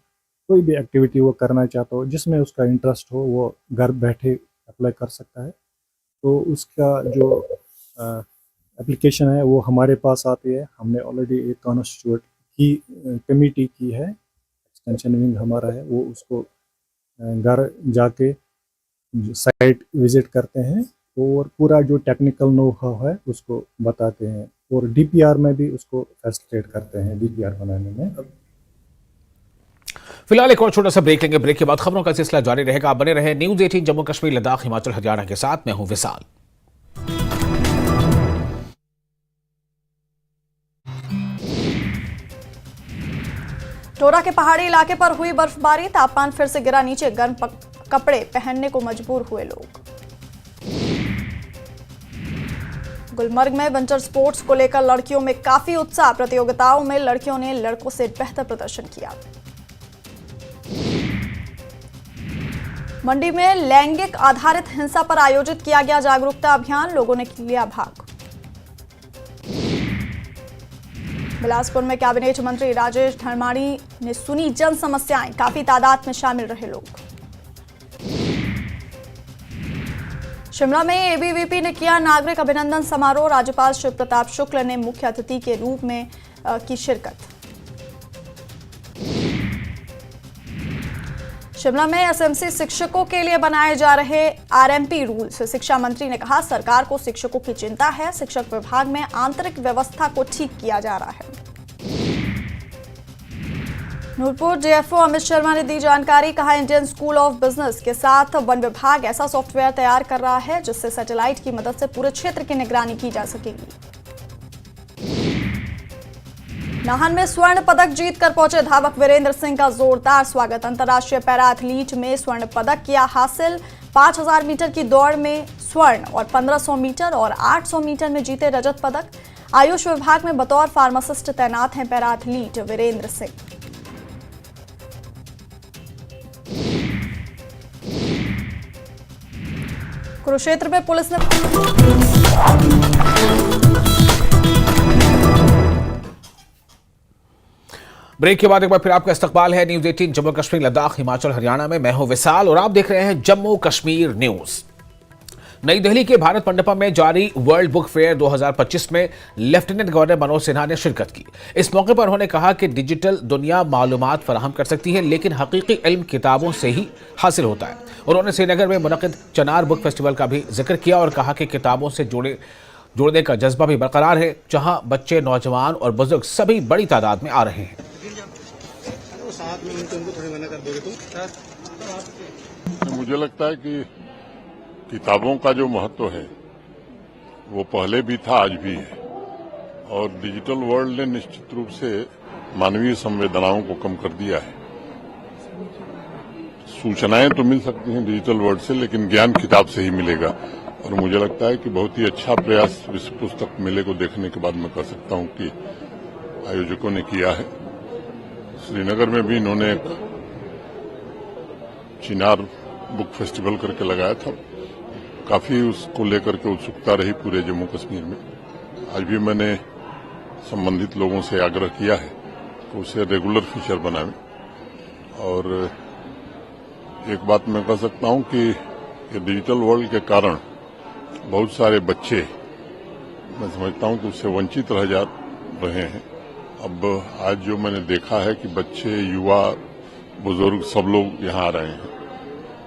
कोई भी एक्टिविटी वो करना चाहता हो जिसमें उसका इंटरेस्ट हो, वो घर बैठे अप्लाई कर सकता है। तो उसका जो एप्लीकेशन है वो हमारे पास आती है। हमने ऑलरेडी एक कॉन्स्टिट्यूट की कमेटी की है, एक्सटेंशन विंग हमारा है, वो उसको घर जाके साइट विजिट करते हैं और पूरा जो टेक्निकल नो हाउ है उसको बताते हैं और DPR में भी उसको फैसिलिटेट करते हैं, DPR बनाने में। फिलहाल एक और छोटा सा ब्रेक लेंगे। ब्रेक के बाद खबरों का सिलसिला जारी रहेगा। आप बने रहे न्यूज 18 जम्मू कश्मीर लद्दाख हिमाचल हरियाणा के साथ। मैं हूं विशाल। टोरा के पहाड़ी इलाके पर हुई बर्फबारी, तापमान फिर से गिरा नीचे, गर्म कपड़े पहनने को मजबूर हुए लोग। गुलमर्ग में विंटर स्पोर्ट्स को लेकर लड़कियों में काफी उत्साह, प्रतियोगिताओं में लड़कियों ने लड़कों से बेहतर प्रदर्शन किया। मंडी में लैंगिक आधारित हिंसा पर आयोजित किया गया जागरूकता अभियान, लोगों ने लिया भाग। बिलासपुर में कैबिनेट मंत्री राजेश धर्माणी ने सुनी जन समस्याएं, काफी तादाद में शामिल रहे लोग। शिमला में ABVP ने किया नागरिक अभिनंदन समारोह, राज्यपाल शिव प्रताप शुक्ल ने मुख्य अतिथि के रूप में की शिरकत। शिमला में SMC शिक्षकों के लिए बनाए जा रहे RMP रूल्स, शिक्षा मंत्री ने कहा सरकार को शिक्षकों की चिंता है, शिक्षक विभाग में आंतरिक व्यवस्था को ठीक किया जा रहा है। नूरपुर JFO अमित शर्मा ने दी जानकारी, कहा इंडियन स्कूल ऑफ बिजनेस के साथ वन विभाग ऐसा सॉफ्टवेयर तैयार कर रहा है जिससे सैटेलाइट की मदद से पूरे क्षेत्र की निगरानी की जा सकेगी। नाहन में स्वर्ण पदक जीतकर पहुंचे धावक वीरेंद्र सिंह का जोरदार स्वागत, अंतर्राष्ट्रीय पैरा एथलीट में स्वर्ण पदक किया हासिल। 5000 मीटर की दौड़ में स्वर्ण और 1500 मीटर और 800 मीटर में जीते रजत पदक। आयुष विभाग में बतौर फार्मासिस्ट तैनात हैं पैरा एथलीट वीरेंद्र सिंह। कुरुक्षेत्र में पुलिस ने ब्रेक के बाद एक बार फिर आपका इस्तकबाल है न्यूज 18 जम्मू कश्मीर लद्दाख हिमाचल हरियाणा में। मैं हूं विशाल और आप देख रहे हैं जम्मू कश्मीर न्यूज। नई दिल्ली के भारत मंडपम में जारी वर्ल्ड बुक फेयर 2025 में लेफ्टिनेंट गवर्नर मनोज सिन्हा ने शिरकत की। इस मौके पर उन्होंने कहा कि डिजिटल दुनिया मालूमात फराहम कर सकती है, लेकिन हकीकी इल्म किताबों से ही हासिल होता है। उन्होंने श्रीनगर में मुनक़िद चनार बुक फेस्टिवल का भी जिक्र किया और कहा कि किताबों से जोड़ने का जज्बा भी बरकरार है, जहां बच्चे, नौजवान और बुजुर्ग सभी बड़ी तादाद में आ रहे हैं। मुझे लगता है कि किताबों का जो महत्व है वो पहले भी था, आज भी है, और डिजिटल वर्ल्ड ने निश्चित रूप से मानवीय संवेदनाओं को कम कर दिया है। सूचनाएं तो मिल सकती हैं डिजिटल वर्ल्ड से, लेकिन ज्ञान किताब से ही मिलेगा। और मुझे लगता है कि बहुत ही अच्छा प्रयास विश्व पुस्तक मेले को देखने के बाद मैं कह सकता हूं कि आयोजकों ने किया है। श्रीनगर में भी इन्होंने एक चिनार बुक फेस्टिवल करके लगाया था, काफी उसको लेकर के उत्सुकता रही पूरे जम्मू कश्मीर में। आज भी मैंने संबंधित लोगों से आग्रह किया है कि उसे रेगुलर फीचर बनाएं। और एक बात मैं कह सकता हूं कि ये डिजिटल वर्ल्ड के कारण बहुत सारे बच्चे, मैं समझता हूं कि उससे वंचित रह जा रहे हैं। अब आज जो मैंने देखा है कि बच्चे, युवा, बुजुर्ग सब लोग यहाँ आ रहे हैं।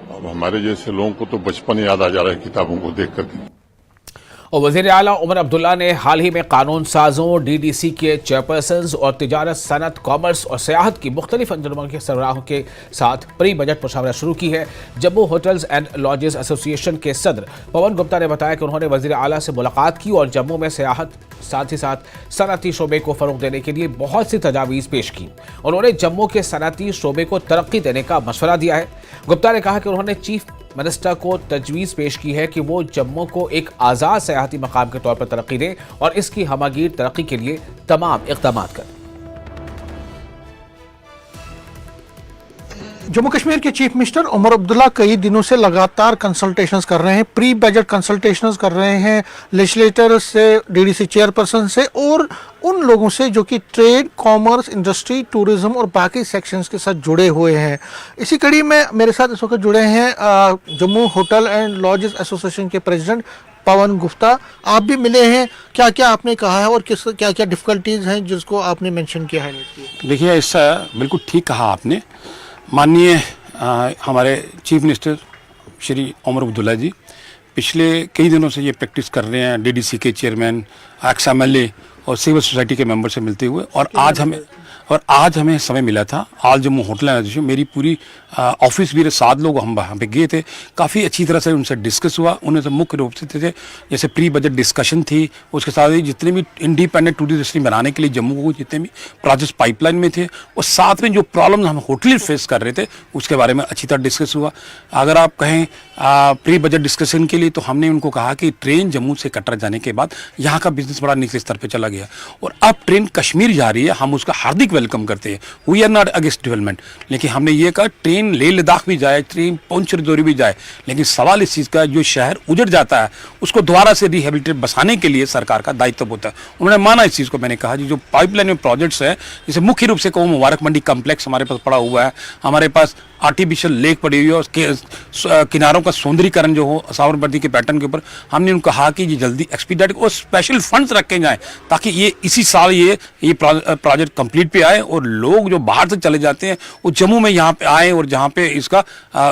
अब हमारे जैसे लोगों को तो बचपन याद आ जा रहा है किताबों को देख करके। और वज़ीर आला उमर अब्दुल्ला ने हाल ही में कानून साजों, डीडीसी के चेयरपर्सन और तिजारत, सनत, कॉमर्स और सियाहत की मुख्तलिफ अंजुमनों के सरबराहों के साथ प्री बजट मुशावरा शुरू की है। Jammu hotels and lodges association के सदर पवन गुप्ता ने बताया कि उन्होंने वज़ीर आला से मुलाकात की और जम्मू में सियाहत, साथ ही साथ सनती शोबे को फरोग देने के लिए बहुत सी तजावीज़ पेश की। उन्होंने जम्मू के सनती शोबे को तरक्की देने का मशवरा दिया है। गुप्ता ने कहा कि उन्होंने चीफ मिनिस्टर को तजवीज़ पेश की है कि वो जम्मू को एक आज़ाद सयाहती मकाम के तौर पर तरक्की दें और इसकी हमगीर तरक्की के लिए तमाम इक़दाम करें। जम्मू कश्मीर के चीफ मिनिस्टर उमर अब्दुल्ला कई दिनों से लगातार कंसल्टेशंस कर रहे हैं, प्री बजट कंसल्टेशंस कर रहे हैं लेजिस्लेटर से, डीडीसी चेयरपर्सन से और उन लोगों से जो कि ट्रेड, कॉमर्स, इंडस्ट्री, टूरिज्म और बाकी सेक्शंस के साथ जुड़े हुए हैं। इसी कड़ी में मेरे साथ इस वक्त जुड़े हैं Jammu hotel and lodges association के प्रेसिडेंट पवन गुप्ता। आप भी मिले हैं, क्या क्या आपने कहा है और क्या क्या डिफ़िकल्टीज़ हैं जिसको आपने मेंशन किया है? देखिए, ऐसा बिल्कुल ठीक कहा आपने। माननीय हमारे चीफ मिनिस्टर श्री उमर अब्दुल्ला जी पिछले कई दिनों से ये प्रैक्टिस कर रहे हैं डीडीसी के चेयरमैन, एक्स MLA और सिविल सोसाइटी के मेंबर से मिलते हुए, और आज हमें समय मिला था। आज जम्मू होटल एसोसिएशन, मेरी पूरी ऑफिस भी 7 लोग हम वहाँ पे गए थे। काफ़ी अच्छी तरह से उनसे डिस्कस हुआ। उनसे मुख्य रूप से थे जैसे प्री बजट डिस्कशन थी, उसके साथ ही जितने भी इंडिपेंडेंट टूरिस्ट डेस्टिनेशन बनाने के लिए जम्मू को जितने भी प्रोजेक्ट्स पाइपलाइन में थे, और साथ में जो प्रॉब्लम हम होटल फेस कर रहे थे उसके बारे में अच्छी तरह डिस्कस हुआ। अगर आप कहें प्री बजट डिस्कशन के लिए, तो हमने उनको कहा कि ट्रेन जम्मू से कटरा जाने के बाद यहाँ का बिजनेस बड़ा निचले स्तर पर चला गया और अब ट्रेन कश्मीर जा रही है। हम उसका हार्दिक वेलकम करते हैं, we are not against development, लेकिन हमने ये कहा ट्रेन लेह लद्दाख भी जाए, ट्रेन पुंछ राजौरी भी जाए, लेकिन सवाल इस चीज़ का जो शहर उजड़ जाता है उसको दोबारा से रिहेबिलिटेट बसाने के लिए सरकार का दायित्व होता है। उन्होंने माना इस चीज़ को। मैंने कहा जी जो पाइपलाइन में प्रोजेक्ट्स है, जैसे मुख्य रूप से कहूँ मुबारक मंडी कम्प्लेक्स हमारे पास पड़ा हुआ है, हमारे पास आर्टिफिशियल लेक पड़ी हुई है और किनारों का सौंदर्यीकरण जो हो साबरमती के पैटर्न के ऊपर, हमने उनको कहा कि ये जल्दी एक्सपीडिएट और स्पेशल फंड्स रखे जाएं ताकि ये इसी साल ये प्रोजेक्ट कंप्लीट पे आए और लोग जो बाहर से चले जाते हैं वो जम्मू में यहाँ पे आए और जहाँ पे इसका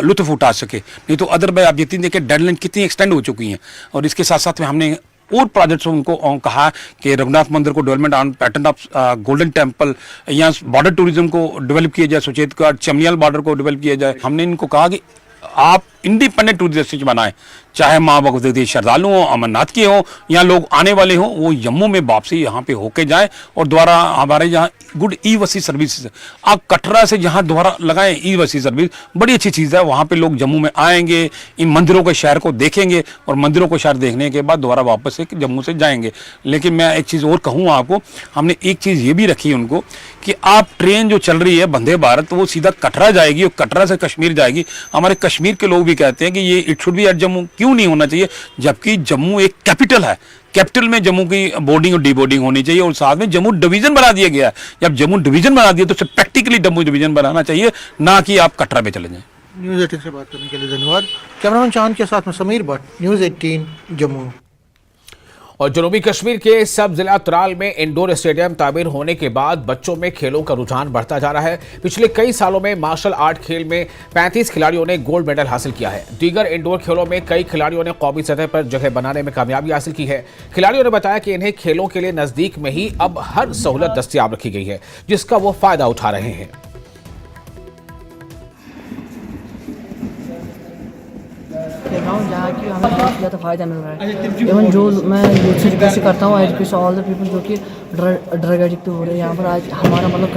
लुत्फ उठा सके। नहीं तो अदरवाइज आप जितनी देखें डेडलाइन कितनी एक्सटेंड हो चुकी हैं। और इसके साथ साथ में हमने और प्रोजेक्ट्स उनको कहा कि रघुनाथ मंदिर को development on pattern of golden temple, या बॉर्डर टूरिज्म को डेवलप किया जाए, सुचेत का चमनियाल बॉर्डर को डेवलप किया जाए। हमने इनको कहा कि आप इंडिपेंडेंट टूरिस्ट डेस्टिनेशन बनाएं, चाहे माँ भगवती श्रद्धालु हो, अमरनाथ के हो या लोग आने वाले हों, वो जम्मू में वापसी यहाँ पे होके जाएं और द्वारा हमारे यहाँ गुड ई-वसी सर्विस आप कटरा से जहाँ द्वारा लगाएं ई-वसी सर्विस, बड़ी अच्छी चीज़ है। वहाँ पे लोग जम्मू में आएंगे, इन मंदिरों के शहर को देखेंगे और मंदिरों को शहर देखने के बाद दोबारा वापस से जम्मू से जाएंगे। लेकिन मैं एक चीज़ और कहूँ आपको, हमने एक चीज़ ये भी रखी है उनको कि आप ट्रेन जो चल रही है वंदे भारत, वो सीधा कटरा जाएगी और कटरा से कश्मीर जाएगी। हमारे कश्मीर के लोग भी कहते हैं कि ये it should be at Jammu, क्यों नहीं होना चाहिए, जबकि जम्मू एक कैपिटल है। कैपिटल में जम्मू की बोर्डिंग और डीबोर्डिंग होनी चाहिए और साथ में जम्मू डिवीजन बना दिया गया है। जब जम्मू डिवीजन बना दिया तो उसे प्रैक्टिकली जम्मू डिवीजन बनाना चाहिए, ना कि आप कटरा पे चले जाएं। न्यूज़ 18 से बात करने के लिए धन्यवाद। कैमरामैन चांद के साथ में समीर भट्ट, न्यूज़ 18 जम्मू। और जनूबी कश्मीर के सब जिला त्राल में इंडोर स्टेडियम तामीर होने के बाद बच्चों में खेलों का रुझान बढ़ता जा रहा है। पिछले कई सालों में मार्शल आर्ट खेल में 35 खिलाड़ियों ने गोल्ड मेडल हासिल किया है। दीगर इंडोर खेलों में कई खिलाड़ियों ने कौमी सतह पर जगह बनाने में कामयाबी हासिल की है। खिलाड़ियों ने बताया कि इन्हें खेलों के लिए नजदीक में ही अब हर सहूलत दस्तियाब रखी गई है, जिसका वो फायदा उठा रहे हैं। खेल रहा हूँ जहाँ की हमें बहुत ज़्यादा फ़ायदा मिल रहा है। इवन जो मैं यूथ से रिक्वेस्ट करता हूँ, I request all the people जो कि ड्रग एडिक्ट हो रहे हैं। यहाँ पर आज हमारा मतलब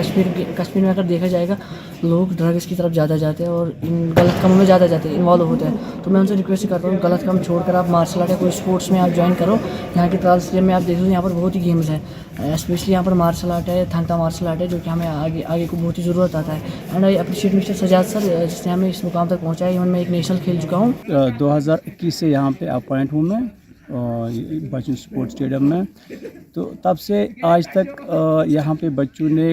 कश्मीर में अगर देखा जाएगा, लोग ड्रग्स की तरफ ज़्यादा जाते हैं और इन गलत कामों में ज़्यादा जाते हैं, इन्वॉल्व होते हैं। तो मैं उनसे रिक्वेस्ट करता हूँ, गलत काम छोड़कर आप मार्शल आर्ट या कोई स्पोर्ट्स में आप ज्वाइन करो। यहाँ के ट्रायल स्टेडियम में आप देख लो, यहाँ पर बहुत ही गेम्स हैं, स्पेशली यहाँ पर मार्शल आर्ट है, थांगता मार्शल आर्ट है, जो कि हमें आगे को बहुत ही ज़रूरत आता है। And I appreciate mister Sajad sir, जिसने हमें इस मुकाम तक पहुँचाया। इवन मैं एक नेशनल खेल चुका हूँ। 2021 से यहाँ पे अपॉइंट हूँ मैं बच्चों स्पोर्ट्स स्टेडियम में। तो तब से आज तक यहाँ पे बच्चों ने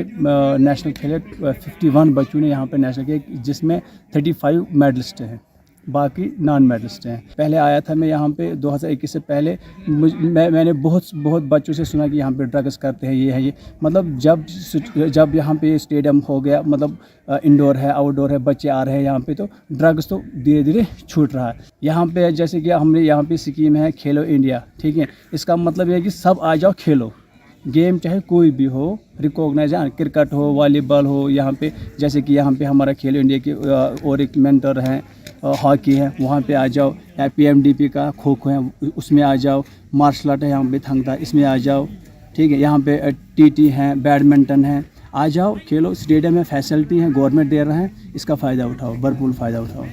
नेशनल खेले, 51 बच्चों ने यहाँ पे नेशनल खेले, जिसमें 35 मेडलिस्ट हैं। बाकी नॉन मेडलिस्ट हैं। पहले आया था मैं यहाँ पे 2021 से पहले, मैंने बहुत बच्चों से सुना कि यहाँ पे ड्रग्स करते हैं, ये है ये। मतलब जब यहाँ पे स्टेडियम हो गया, मतलब इंडोर है आउटडोर है, बच्चे आ रहे हैं यहाँ पे, तो ड्रग्स तो धीरे धीरे छूट रहा है यहाँ पे। जैसे कि हमने यहाँ पे स्कीम है खेलो इंडिया, ठीक है, इसका मतलब ये है कि सब आ जाओ खेलो, गेम चाहे कोई भी हो, रिकॉग्नाइज, क्रिकेट हो, वॉलीबॉल हो, यहाँ पे जैसे कि यहाँ पे हमारा खेलो इंडिया के और एक मेंटर हैं, हॉकी है, वहाँ पे आ जाओ, या PMDP का खो खो है उसमें आ जाओ, मार्शल आर्ट है यहाँ पे थंगता, इसमें आ जाओ, ठीक है, यहाँ पे TT है, बैडमिंटन है, आ जाओ खेलो, स्टेडियम में फैसिलिटी है, गवर्नमेंट दे रहा है, इसका फ़ायदा उठाओ, भरपूर फ़ायदा उठाओ।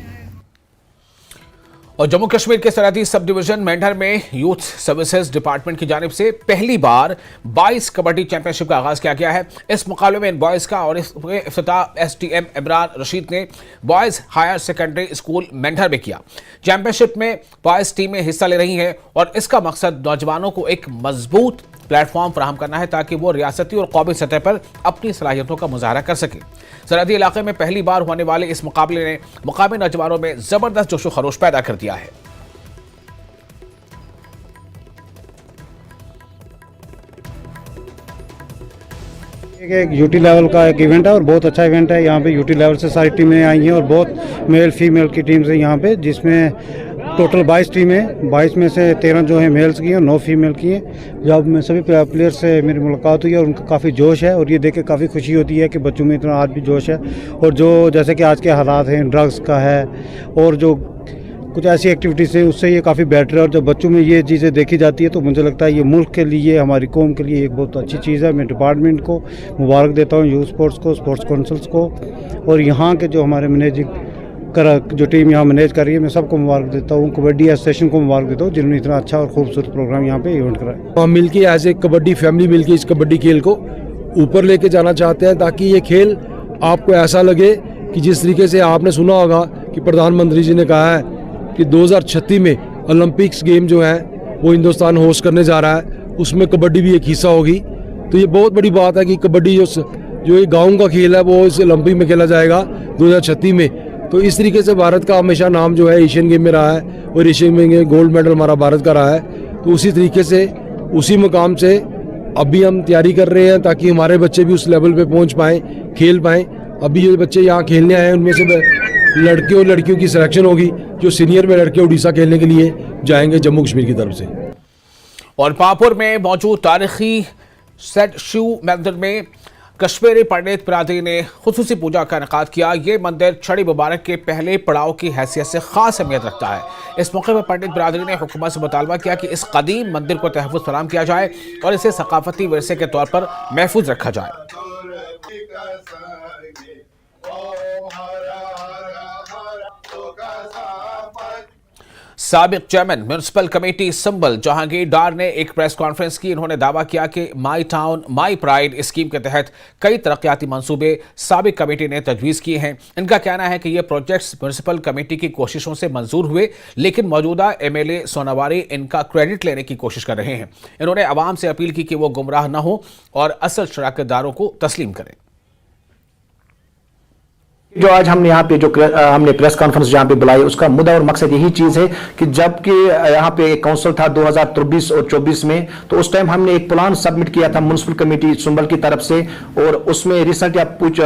और जम्मू कश्मीर के सरहदी सब डिवीजन मेंढर में यूथ सर्विसेज डिपार्टमेंट की जानिब से पहली बार 22 कबड्डी चैंपियनशिप का आगाज किया गया है। इस मुकाबले में इन बॉयज का और इसमें इफ्तिताह SDM इमरान रशीद ने boys higher secondary school Mendhar में किया। चैंपियनशिप में बॉयज टीमें हिस्सा ले रही हैं और इसका मकसद नौजवानों को एक मजबूत प्लेटफॉर्म फराहम करना है ताकि वो रियासती और कौमी सतह पर अपनी सलाहियतों का मुजाहरा कर सके। सरहदी इलाके में पहली बार होने वाले इस मुकाबले ने मुकामी नौजवानों में जबरदस्त जोशो खरोश पैदा कर दिया है। एक यूटी लेवल का एक इवेंट है और बहुत अच्छा इवेंट है। यहाँ पे यूटी लेवल से सारी टीमें आई हैं और बहुत मेल फीमेल की टीम्स हैं यहाँ पे, जिसमें टोटल 22 टीमें, 22 में से 13 जो है मेल्स की हैं, 9 फीमेल की हैं। जब मैं सभी प्लेयर से मेरी मुलाकात हुई है और उनका काफ़ी जोश है और ये देख के काफ़ी खुशी होती है कि बच्चों में इतना आज भी जोश है। और जो जैसे कि आज के हालात हैं, ड्रग्स का है और जो कुछ ऐसी एक्टिविटीज़ है, उससे ये काफ़ी बेटर है। और जब बच्चों में ये चीज़ें देखी जाती है तो मुझे लगता है ये मुल्क के लिए, हमारी कौम के लिए एक बहुत अच्छी चीज़ है। मैं डिपार्टमेंट को मुबारक देता हूँ, यूथ स्पोर्ट्स को, स्पोर्ट्स काउंसिल्स को और यहाँ के जो हमारे जो टीम यहाँ मैनेज कर रही है, मैं सबको मुबारक देता हूँ। कबड्डी एसोसिएशन को मुबारक देता हूँ जिन्होंने इतना अच्छा और खूबसूरत प्रोग्राम यहाँ पे इवेंट कराया। हम मिलके एज ए कबड्डी फैमिली मिलके इस कबड्डी खेल को ऊपर लेके जाना चाहते हैं ताकि ये खेल आपको ऐसा लगे कि जिस तरीके से आपने सुना होगा कि प्रधानमंत्री जी ने कहा है कि 2036 में ओलंपिक्स गेम जो है वो हिंदुस्तान होस्ट करने जा रहा है, उसमें कबड्डी भी एक हिस्सा होगी। तो ये बहुत बड़ी बात है कि कबड्डी जो ये गाँव का खेल है वो इस ओलंपिक में खेला जाएगा 2036 में। तो इस तरीके से भारत का हमेशा नाम जो है एशियन गेम में रहा है और एशियन गेम में गोल्ड मेडल हमारा भारत का रहा है। तो उसी तरीके से उसी मुकाम से अभी हम तैयारी कर रहे हैं ताकि हमारे बच्चे भी उस लेवल पे पहुंच पाएँ, खेल पाएँ। अभी जो बच्चे यहाँ खेलने आए हैं उनमें से लड़के और लड़कियों की सिलेक्शन होगी, जो सीनियर में लड़के उड़ीसा खेलने के लिए जाएंगे जम्मू कश्मीर की तरफ से। और पापुर में मौजूद तारीखी सेट शिव मंदिर में कश्मीरी पंडित बिरादरी ने खुसूसी पूजा का इनेकाद किया। ये मंदिर छड़ी मुबारक के पहले पड़ाव की हैसियत से खास अहमियत रखता है। इस मौके पर पंडित बिरादरी ने हुकूमत से मुतालबा किया कि इस कदीम मंदिर को तहफ़्फ़ुज़ फराहम किया जाए और इसे सकाफती विरसे के तौर पर महफूज रखा जाए। साबिक चेयरमैन म्यूनिसिपल कमेटी संबल जहांगीर डार ने एक प्रेस कॉन्फ्रेंस की। इन्होंने दावा किया कि माई टाउन माई प्राइड स्कीम के तहत कई तरक्याती मंसूबे साबिक कमेटी ने तजवीज़ किए हैं। इनका कहना है कि ये प्रोजेक्ट्स म्यूनिसिपल कमेटी की कोशिशों से मंजूर हुए, लेकिन मौजूदा MLA सोनावारी इनका क्रेडिट लेने की कोशिश कर रहे हैं। इन्होंने अवाम से अपील की कि वो गुमराह न हो और असल शराकतदारों को तस्लीम करें। जो आज हमने यहाँ पे हमने प्रेस कॉन्फ्रेंस जहाँ पे बुलाई, उसका मुद्दा और मकसद यही चीज है कि जबकि यहाँ पे एक काउंसिल था 2023 और 24 में, तो उस टाइम हमने एक प्लान सबमिट किया था म्युनिसिपल कमेटी संबल की तरफ से और उसमें रिसेंटली अब कुछ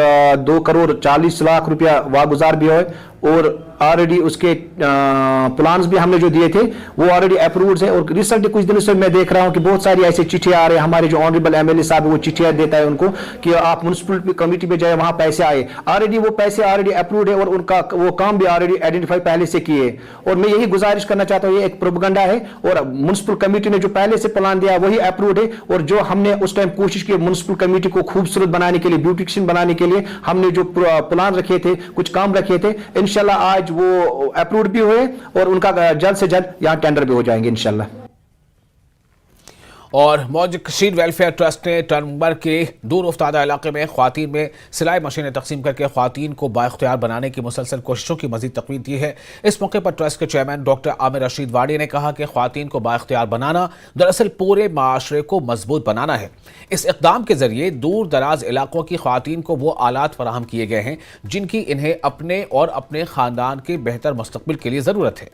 2 करोड़ 40 लाख रुपया वागुजार भी हुए और ऑलरेडी उसके प्लान्स भी हमने जो दिए थे वो ऑलरेडी अप्रूव्ड है। और रिसेंटली कुछ दिनों से मैं देख रहा हूं कि बहुत सारी ऐसी चिट्ठियां आ रही है, हमारे जो ऑनरेबल MLA साहब वो चिट्ठियां देता है उनको कि आप म्युनिसिपल कमेटी पे जाए, वहां पैसे आए, ऑलरेडी वो पैसे ऑलरेडी अप्रूव्ड है और उनका वो काम भी ऑलरेडी आइडेंटिफाई पहले से किए। और मैं यही गुजारिश करना चाहता हूँ, ये एक प्रोपेगेंडा है और म्युनिसिपल कमेटी ने जो पहले से प्लान दिया वही अप्रूव्ड है। और जो हमने उस टाइम कोशिश की म्युनिसिपल कमेटी को खूबसूरत बनाने के लिए, ब्यूटिशियन बनाने के लिए हमने जो प्लान रखे थे, कुछ काम रखे थे, इंशाल्लाह आज वो अप्रूव्ड भी हुए और उनका जल्द से जल्द यहां टेंडर भी हो जाएंगे इंशाल्लाह। और मौज कशीर वेलफेयर ट्रस्ट ने टर्नबर के दूर उफ्तादा इलाके में ख्वातीन में सिलाई मशीनें तकसीम करके ख्वातीन को बाइख्तियार बनाने की मुसलसल कोशिशों की मजीद तकवीत दी है। इस मौके पर ट्रस्ट के चेयरमैन डॉक्टर आमिर रशीद वाड़ी ने कहा कि ख्वातीन को बाइख्तियार बनाना दरअसल पूरे माशरे को मजबूत बनाना है। इस इक़दाम के जरिए दूर दराज इलाकों की ख्वातीन को वो आलात फराहम किए गए हैं जिनकी इन्हें अपने और अपने खानदान के बेहतर मुस्तकबिल के लिए ज़रूरत है।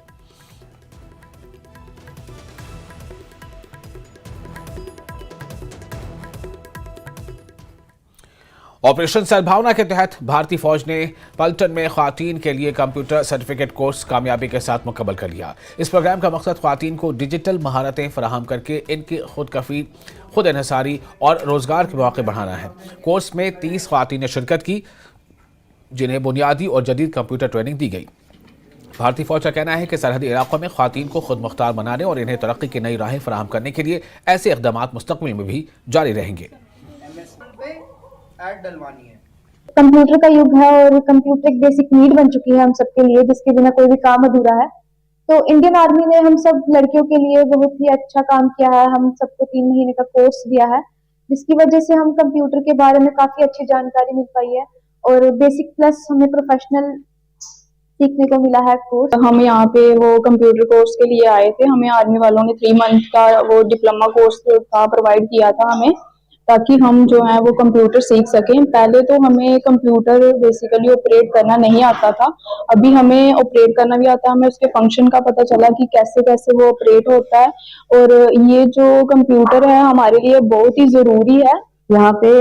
ऑपरेशन सद्भावना के तहत भारतीय फौज ने पलटन में ख्वातीन के लिए कंप्यूटर सर्टिफिकेट कोर्स कामयाबी के साथ मुकम्मल कर लिया। इस प्रोग्राम का मकसद ख्वातीन को डिजिटल महारतें फराहम करके इनकी खुद कफी, खुद इन्हसारी और रोजगार के मौके बढ़ाना है। कोर्स में 30 ख्वातीन ने शिरकत की जिन्हें बुनियादी और जदीद कंप्यूटर ट्रेनिंग दी गई। भारतीय फौज का कहना है कि सरहदी इलाकों में ख्वातीन को खुद मुख्तार बनाने और इन्हें तरक्की की नई राहें फराहम करने के लिए ऐसे इक़दाम मुस्तक़बिल में भी जारी रहेंगे। कंप्यूटर का युग है और कंप्यूटर एक बेसिक नीड बन चुकी है हम सबके लिए, जिसके बिना कोई भी काम अधूरा है। तो इंडियन आर्मी ने हम सब लड़कियों के लिए बहुत ही अच्छा काम किया है। हम सबको 3 महीने का कोर्स दिया है जिसकी वजह से हम कंप्यूटर के बारे में काफी अच्छी जानकारी मिल पाई है और बेसिक प्लस हमें प्रोफेशनल सीखने को मिला है कोर्स। हम यहाँ पे वो कंप्यूटर कोर्स के लिए आए थे। हमें आर्मी वालों ने 3 मंथ का वो डिप्लोमा कोर्स था प्रोवाइड किया था हमें, ताकि हम जो है वो कंप्यूटर सीख सकें। पहले तो हमें कंप्यूटर बेसिकली ऑपरेट करना नहीं आता था, अभी हमें ऑपरेट करना भी आता है। हमें उसके फंक्शन का पता चला कि कैसे कैसे वो ऑपरेट होता है और ये जो कंप्यूटर है हमारे लिए बहुत ही जरूरी है। यहाँ पे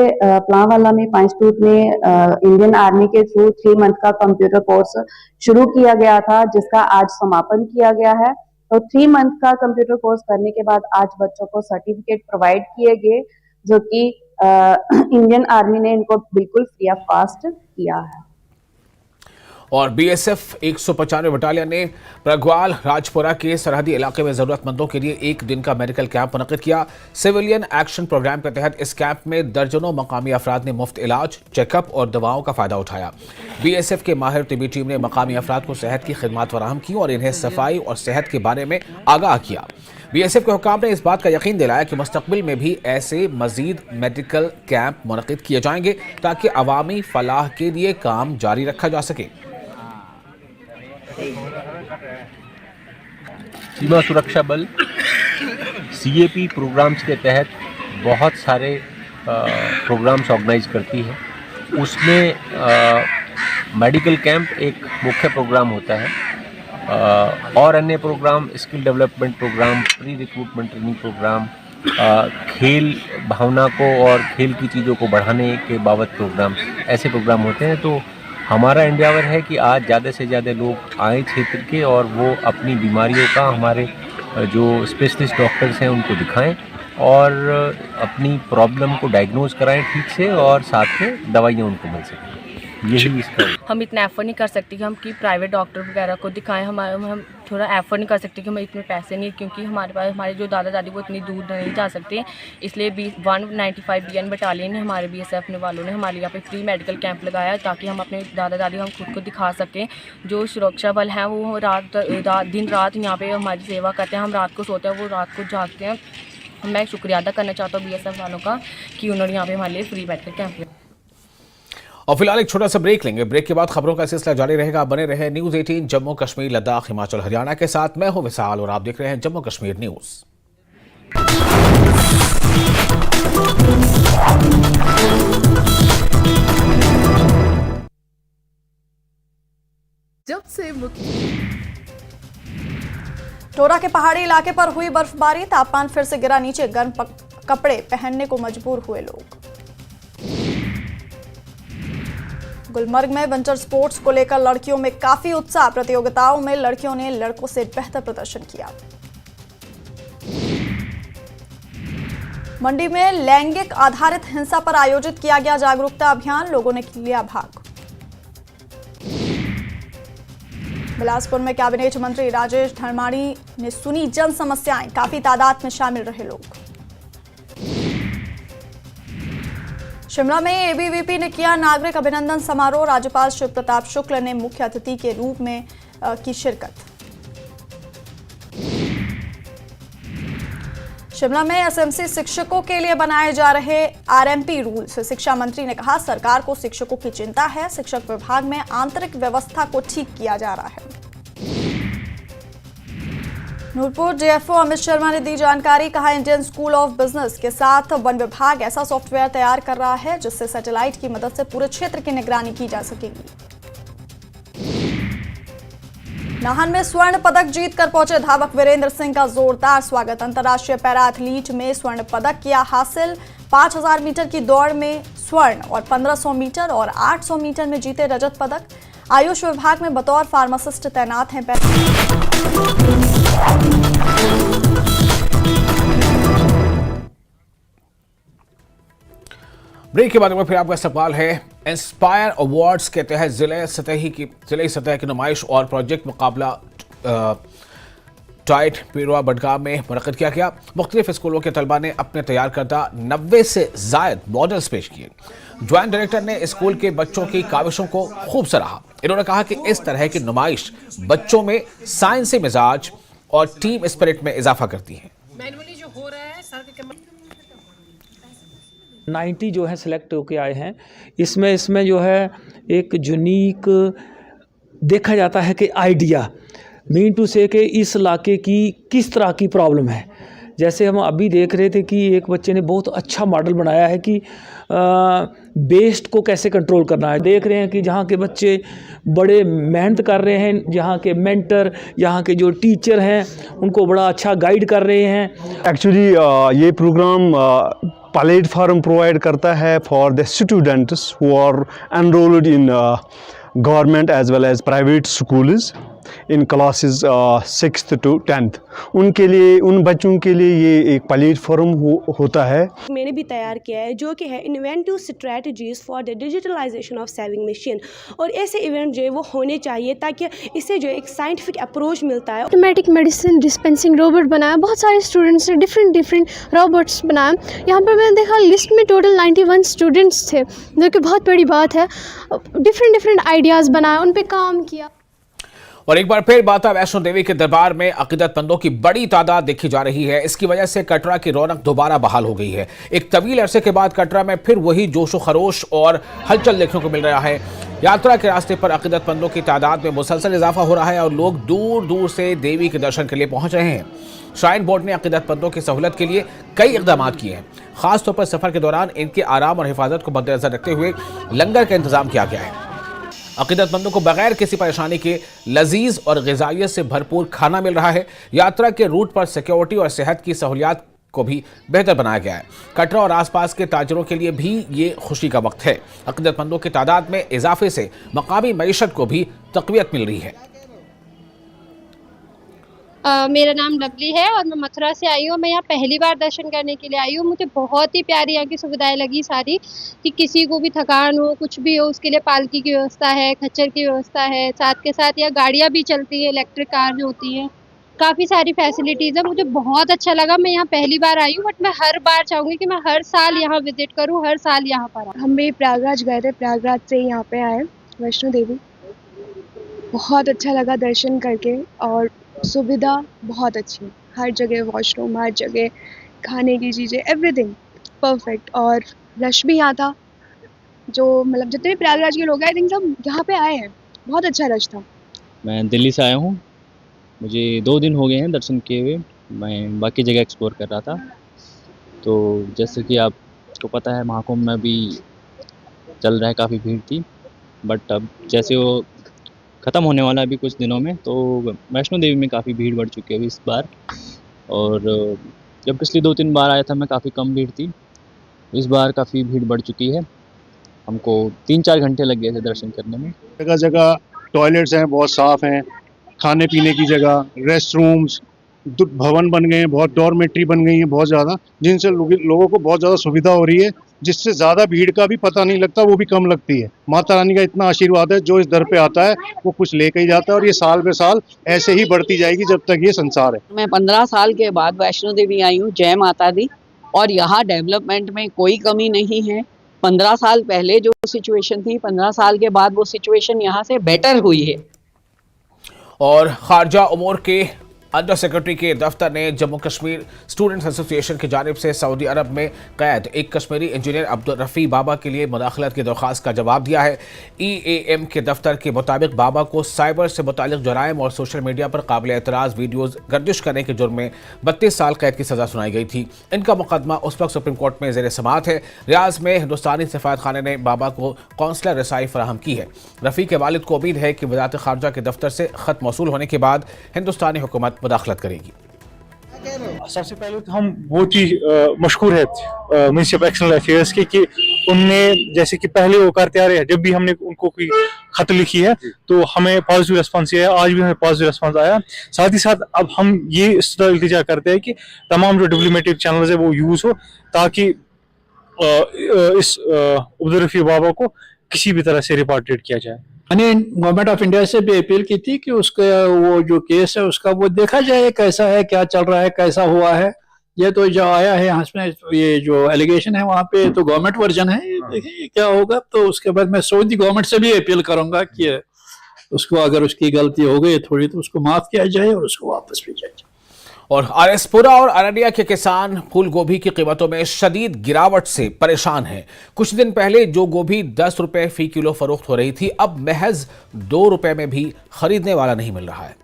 प्लावाला में 5 टूट में इंडियन आर्मी के थ्रू 3 मंथ का कंप्यूटर कोर्स शुरू किया गया था जिसका आज समापन किया गया है। तो 3 मंथ का कंप्यूटर कोर्स करने के बाद आज बच्चों को सर्टिफिकेट प्रोवाइड किए गए जो कि इंडियन आर्मी ने इनको बिल्कुल फ्री ऑफ कॉस्ट किया है। और बीएसएफ 195 बटालियन ने प्रगवाल राजपुरा के सरहदी इलाके में जरूरतमंदों के लिए 1 दिन का मेडिकल कैंप मुनक्किद किया। सिविलियन एक्शन प्रोग्राम के तहत इस कैंप में दर्जनों मकामी अफराद ने मुफ्त इलाज, चेकअप और दवाओं का फायदा उठाया। बीएसएफ के माहिर तिबी टीम ने मकामी अफराद को सेहत की खिदमत फराहम की और इन्हें सफाई और सेहत के बारे में आगाह किया। बीएसएफ के हुकाम ने इस बात का यकीन दिलाया कि मुस्तकबिल में भी ऐसे मजीद मेडिकल कैंप मुनक्किद किए जाएंगे ताकि अवामी फलाह के लिए काम जारी रखा जा सके। सीमा सुरक्षा बल सीएपी प्रोग्राम्स के तहत बहुत सारे प्रोग्राम्स ऑर्गेनाइज करती है। उसमें मेडिकल कैंप एक मुख्य प्रोग्राम होता है और अन्य programme skill development programme, pre recruitment training programme, खेल भावना को और खेल की चीज़ों को बढ़ाने के बाबत प्रोग्राम, ऐसे प्रोग्राम होते हैं। तो हमारा एंडेवर है कि आज ज़्यादा से ज़्यादा लोग आए क्षेत्र के और वो अपनी बीमारियों का हमारे जो स्पेशलिस्ट डॉक्टर्स हैं उनको दिखाएं और अपनी प्रॉब्लम को डायग्नोज कराएं ठीक से और साथ में दवाइयाँ उनको मिल सकें। यही इसका हम इतना एफर्ट नहीं कर सकते कि हम कि प्राइवेट डॉक्टर वगैरह को दिखाएं। हम थोड़ा एफर्ट नहीं कर सकते कि हमें इतने पैसे नहीं, क्योंकि हमारे पास हमारे जो दादा दादी वो इतनी दूर नहीं जा सकते। इसलिए 195 BN बटालियन ने हमारे BSF वालों ने हमारे यहाँ पे फ्री मेडिकल कैंप लगाया ताकि हम अपने दादा दादी हम खुद को दिखा सकें। जो सुरक्षा बल हैं वो दिन रात यहाँ पे हमारी सेवा करते हैं। हम रात को सोते हैं, वो रात को जागते हैं। मैं शुक्रिया अदा करना चाहता हूँ BSF वालों का कि उन्होंने यहाँ पे हमारे लिए फ्री मेडिकल कैंप। और फिलहाल एक छोटा सा ब्रेक लेंगे। ब्रेक के बाद खबरों का सिलसिला जारी रहेगा। बने रहे न्यूज़ 18 जम्मू कश्मीर, लद्दाख, हिमाचल, हरियाणा के साथ। मैं हूं विशाल और आप देख रहे हैं जम्मू कश्मीर न्यूज़। जब से टोरा के पहाड़ी इलाके पर हुई बर्फबारी, तापमान फिर से गिरा नीचे, गर्म कपड़े पहनने को मजबूर हुए लोग। गुलमर्ग में विंटर स्पोर्ट्स को लेकर लड़कियों में काफी उत्साह, प्रतियोगिताओं में लड़कियों ने लड़कों से बेहतर प्रदर्शन किया। मंडी में लैंगिक आधारित हिंसा पर आयोजित किया गया जागरूकता अभियान, लोगों ने लिया भाग। बिलासपुर में कैबिनेट मंत्री राजेश धर्माणी ने सुनी जन समस्याएं, काफी तादाद में शामिल रहे लोग। शिमला में एबीवीपी ने किया नागरिक अभिनंदन समारोह, राज्यपाल शिव प्रताप शुक्ल ने मुख्य अतिथि के रूप में की शिरकत। शिमला में एसएमसी शिक्षकों के लिए बनाए जा रहे आरएमपी रूल्स। शिक्षा मंत्री ने कहा, सरकार को शिक्षकों की चिंता है, शिक्षक विभाग में आंतरिक व्यवस्था को ठीक किया जा रहा है। नूरपुर जेएफओ अमित शर्मा ने दी जानकारी। कहा, इंडियन स्कूल ऑफ बिजनेस के साथ वन विभाग ऐसा सॉफ्टवेयर तैयार कर रहा है जिससे सैटेलाइट की मदद से पूरे क्षेत्र की निगरानी की जा सकेगी। नाहन में स्वर्ण पदक जीतकर पहुंचे धावक वीरेंद्र सिंह का जोरदार स्वागत। अंतर्राष्ट्रीय पैरा एथलीट में स्वर्ण पदक किया हासिल। 5000 मीटर की दौड़ में स्वर्ण और 1500 मीटर और 800 मीटर में जीते रजत पदक। आयुष विभाग में बतौर फार्मासिस्ट तैनात हैं। ब्रेक के बाद में फिर आपका सवाल है। इंस्पायर अवार्ड्स के तहत जिले सतह की नुमाइश और प्रोजेक्ट मुकाबला टाइट पेड़वा बडगाम में मुनक़िद किया गया। मुख्तलिफ स्कूलों के तलबा ने अपने तैयार करदा 90 से ज़ायद मॉडल्स पेश किए। ज्वाइंट डायरेक्टर ने स्कूल के बच्चों की काविशों को खूब सराहा। इन्होंने कहा कि इस तरह की नुमाइश बच्चों में साइंसी मिजाज और टीम स्पिरिट में इजाफा करती है। 90 जो है सिलेक्ट होके आए हैं। इसमें जो है एक यूनिक देखा जाता है कि आइडिया मीन टू से कि इस इलाके की किस तरह की प्रॉब्लम है। जैसे हम अभी देख रहे थे कि एक बच्चे ने बहुत अच्छा मॉडल बनाया है कि वेस्ट को कैसे कंट्रोल करना है। देख रहे हैं कि जहाँ के बच्चे बड़े मेहनत कर रहे हैं, जहाँ के मेंटर, यहाँ के जो टीचर हैं उनको बड़ा अच्छा गाइड कर रहे हैं। एक्चुअली ये प्रोग्राम प्लेटफॉर्म प्रोवाइड करता है for the students who are enrolled in government as well as private schools in classes 6th to 10th। उनके लिए, उन बच्चों के लिए ये एक प्लेटफॉर्म होता है। मैंने भी तैयार किया है जो कि है inventive strategies for the digitalisation of saving machine. और ऐसे इवेंट जो है वो होने चाहिए ताकि इससे जो एक साइंटिफिक अप्रोच मिलता है। ऑटोमेटिक मेडिसिन डिस्पेंसिंग रोबोट बनाया। बहुत सारे स्टूडेंट्स ने डिफरेंट रोबोट्स बनाए। यहाँ पर मैंने देखा लिस्ट में टोटल 91 स्टूडेंट्स थे, जो कि बहुत बड़ी बात है। डिफरेंट आइडियाज़ बनाए, उन पर काम किया। और एक बार फिर माता वैष्णो देवी के दरबार में अकीदतमंदों की बड़ी तादाद देखी जा रही है। इसकी वजह से कटरा की रौनक दोबारा बहाल हो गई है। एक तवील अरसे के बाद कटरा में फिर वही जोशो खरोश और हलचल देखने को मिल रहा है। यात्रा के रास्ते पर अकीदतमंदों की तादाद में मुसलसल इजाफा हो रहा है और लोग दूर दूर से देवी के दर्शन के लिए पहुंच रहे हैं। श्राइन बोर्ड ने अकीदतमंदों की सहूलत के लिए कई इकदाम किए हैं। खासतौर पर सफर के दौरान इनके आराम और हिफाजत को मद्देनजर रखते हुए लंगर का इंतजाम किया गया है। अकीदतमंदों को बगैर किसी परेशानी के लजीज और ग़िज़ाइयत से भरपूर खाना मिल रहा है। यात्रा के रूट पर सिक्योरिटी और सेहत की सहूलियात को भी बेहतर बनाया गया है। कटरा और आसपास के ताजरों के लिए भी ये खुशी का वक्त है। अकीदतमंदों की तादाद में इजाफे से मकामी मईशत को भी तक़वियत मिल रही है। मेरा नाम लवली है और मैं मथुरा से आई हूँ। मैं यहाँ पहली बार दर्शन करने के लिए आई हूँ। मुझे बहुत ही प्यारी यहाँ की सुविधाएं लगी सारी, कि किसी को भी थकान हो, कुछ भी हो, उसके लिए पालकी की व्यवस्था है, खच्चर की व्यवस्था है, साथ के साथ यहाँ गाड़ियाँ भी चलती है, इलेक्ट्रिक कार जो होती है, काफ़ी सारी फैसिलिटीज़ है। मुझे बहुत अच्छा लगा। मैं यहाँ पहली बार आई हूँ, बट मैं हर बार चाहूँगी कि मैं हर साल यहाँ विजिट करूँ, हर साल यहाँ पर आऊँ। हम भी प्रयागराज गए थे, प्रयागराज से यहाँ पे आए वैष्णो देवी। बहुत अच्छा लगा दर्शन करके और सुविधा बहुत अच्छी, हर जगह वॉशरूम, हर जगह खाने की चीज़ें, एवरीथिंग परफेक्ट। और रश भी यहाँ था, जो मतलब जितने प्रयागराज के लोग हैं आई थिंक सब यहाँ पे आए हैं। बहुत अच्छा रश था। मैं दिल्ली से आया हूँ, मुझे 2 दिन हो गए हैं दर्शन किए हुए। मैं बाकी जगह एक्सप्लोर कर रहा था। तो जैसे कि आपको पता है महाकुंभ में भी चल रहा है, काफ़ी भीड़ थी, बट अब जैसे वो ख़त्म होने वाला है अभी कुछ दिनों में, तो वैष्णो देवी में काफ़ी भीड़ बढ़ चुकी है अभी इस बार। और जब पिछली 2-3 बार आया था मैं, काफ़ी कम भीड़ थी। इस बार काफ़ी भीड़ बढ़ चुकी है। हमको 3-4 घंटे लग गए थे दर्शन करने में। जगह जगह टॉयलेट्स हैं, बहुत साफ़ हैं, खाने पीने की जगह, रेस्ट रूम्स, भवन बन गए हैं, बहुत डॉर्मेट्री बन गई हैं बहुत ज़्यादा, जिनसे लोगों को बहुत ज़्यादा सुविधा हो रही है, जिससे ज़्यादा भीड़ का भी पता नहीं लगता, वो भी कम लगती है। माता रानी का इतना आशीर्वाद है, जो इस दर पे आता है वो कुछ लेके ही जाता है, और ये साल बे साल ऐसे ही बढ़ती जाएगी जब तक ये संसार है। मैं 15 साल के बाद वैष्णो देवी आई हूँ, जय माता दी। और यहाँ डेवलपमेंट में कोई कमी नहीं है। 15 साल पहले जो सिचुएशन थी, 15 साल के बाद वो सिचुएशन यहाँ से बेटर हुई है। और खारजा उमूर के अंडर सेक्रेटरी के दफ्तर ने जम्मू कश्मीर स्टूडेंट्स एसोसिएशन की जानिब से सऊदी अरब में कैद एक कश्मीरी इंजीनियर अब्दुल रफ़ी बाबा के लिए मुदाखलत की दरख्वास्त का जवाब दिया है। EAM के दफ्तर के मुताबिक बाबा को साइबर से मुतालिक जराइम और सोशल मीडिया पर काबिल एतराज़ वीडियोज़ गर्दिश करने के जुर्म में 32 साल कैद की सज़ा सुनाई गई थी। इनका मुकदमा उस वक्त सुप्रीम कोर्ट में ज़ेर समाअत है। रियाज में हिंदुस्तानी सफारत खाने ने बाबा को कौंसलर रसाई फराहम की है। रफ़ी के वालिद को उम्मीद है कि वज़ारत ख़ारजा के दफ्तर से ख़त मौसूल होने के बाद हिंदुस्तानी हुकूमत मुदाखलत करेगी। सबसे पहले तो हम वो चीज़ मशहूर है म्यूनिसिपल एक्सटर्नल अफेयर्स की कि उनने जैसे कि पहले वो करते आ रहे हैं, जब भी हमने उनको कोई खत लिखी है तो हमें पॉजिटिव रिस्पांस आया, आज भी हमें पॉजिटिव रिस्पांस आया। साथ ही साथ अब हम ये इल्तिजा करते हैं कि तमाम जो डिप्लोमेटिक चैनल्स है वो यूज़ हो ताकि इस अब्दुल रफ़ी बाबा को किसी भी तरह से रिपार्टेड किया जाए। मैंने गवर्नमेंट ऑफ इंडिया से भी अपील की थी कि उसका वो जो केस है उसका वो देखा जाए कैसा है, क्या चल रहा है, कैसा हुआ है। ये तो जो आया है यहाँ में ये जो एलिगेशन है वहाँ पे तो गवर्नमेंट वर्जन है, देखिए क्या होगा। तो उसके बाद मैं सऊदी गवर्नमेंट से भी अपील करूंगा कि उसको अगर उसकी गलती हो गई थोड़ी तो उसको माफ किया जाए और उसको वापस भेजा जाए। और आरएसपुरा और अररिया के किसान फूल गोभी की कीमतों में शदीद गिरावट से परेशान हैं। कुछ दिन पहले जो गोभी 10 रुपए फी किलो फरोख्त हो रही थी, अब महज 2 रुपए में भी खरीदने वाला नहीं मिल रहा है।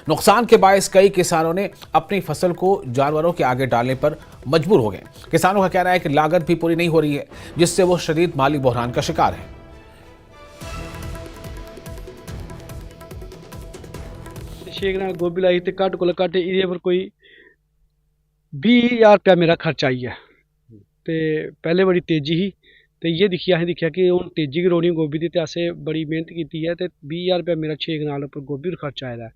नुकसान के बायस कई किसानों ने अपनी फसल को जानवरों के आगे डालने पर मजबूर हो गए। किसानों का कहना है कि लागत भी पूरी नहीं हो रही है, जिससे वो शदीद माली बहरान का शिकार है। गोभी लाई थी काट को काटे एरिया पर कोई 20,000 रुपया मेरा खर्च आई है। तो पहले बड़ी तेजी ही तो ये दिखिया कि हूँ तेजी की रोनी गोभी की असें बड़ी मेहनत की है तो 20,000 रुपया मेरा 6 कनाल पर गोभी पर खर्च आया है।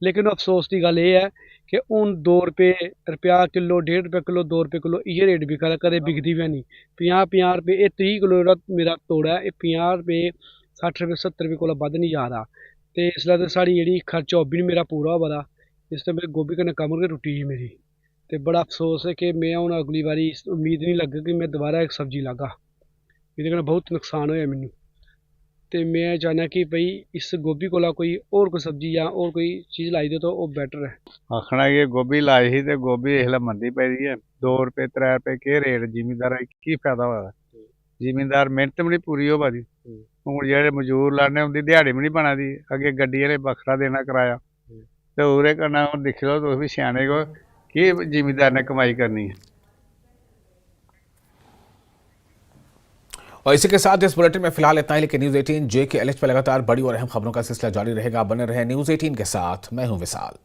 लेकिन अफसोस की गल ये है कि हूँ 2 रुपया किलो, 1.5 रुपये किलो, 2 रुपये किलो ये रेट भी कदें बिकती भी नहीं। 50 रुपये ये 30 किलो मेरा तोड़ा है, 50 रुपये 60 रुपये 70 रुपये को बद नहीं जा रहा। तो इसलिए तो साड़ी जी खर्चा ओह् भी नहीं मेरा पूरा होवा दा, इसलिए मेरी गोभी कन्नै कमर गै टुटी ही मेरी। तो बड़ा अफसोस है कि मैं हूँ अगली बारी उम्मीद नहीं लग्गा कि मैं दोबारा एक सब्जी लागा, ये बहुत नुकसान होया मैनू। तो मैं चाहना कि भाई इस गोभी कोला कोई और कोई सब्जी या और कोई चीज़ लाई दो तो वो बेटर है। आखना ये गोभी लाई ही तो गोभी इसलिए मंदी पै रही है, 2 रुपये 3 रुपये के रेट जिमीदार की फायदा होगा। जिमीदार मेहनत भी नहीं पूरी हो पाती। हूँ जो मजूर लाने उनकी दिहाड़ी भी नहीं बना दी, अगे गड्डी वाले बखरा देना कराया तो उरे करना। दिख लो तुम भी सियाने को कि जिमीदार ने कमाई करनी है। और इसी के साथ इस बुलेटिन में फिलहाल इतना ही, लेकिन न्यूज़ 18 JKLH पर लगातार बड़ी और अहम खबरों का सिलसिला जारी रहेगा। बने रहे न्यूज़ 18 के साथ। मैं हूं विशाल।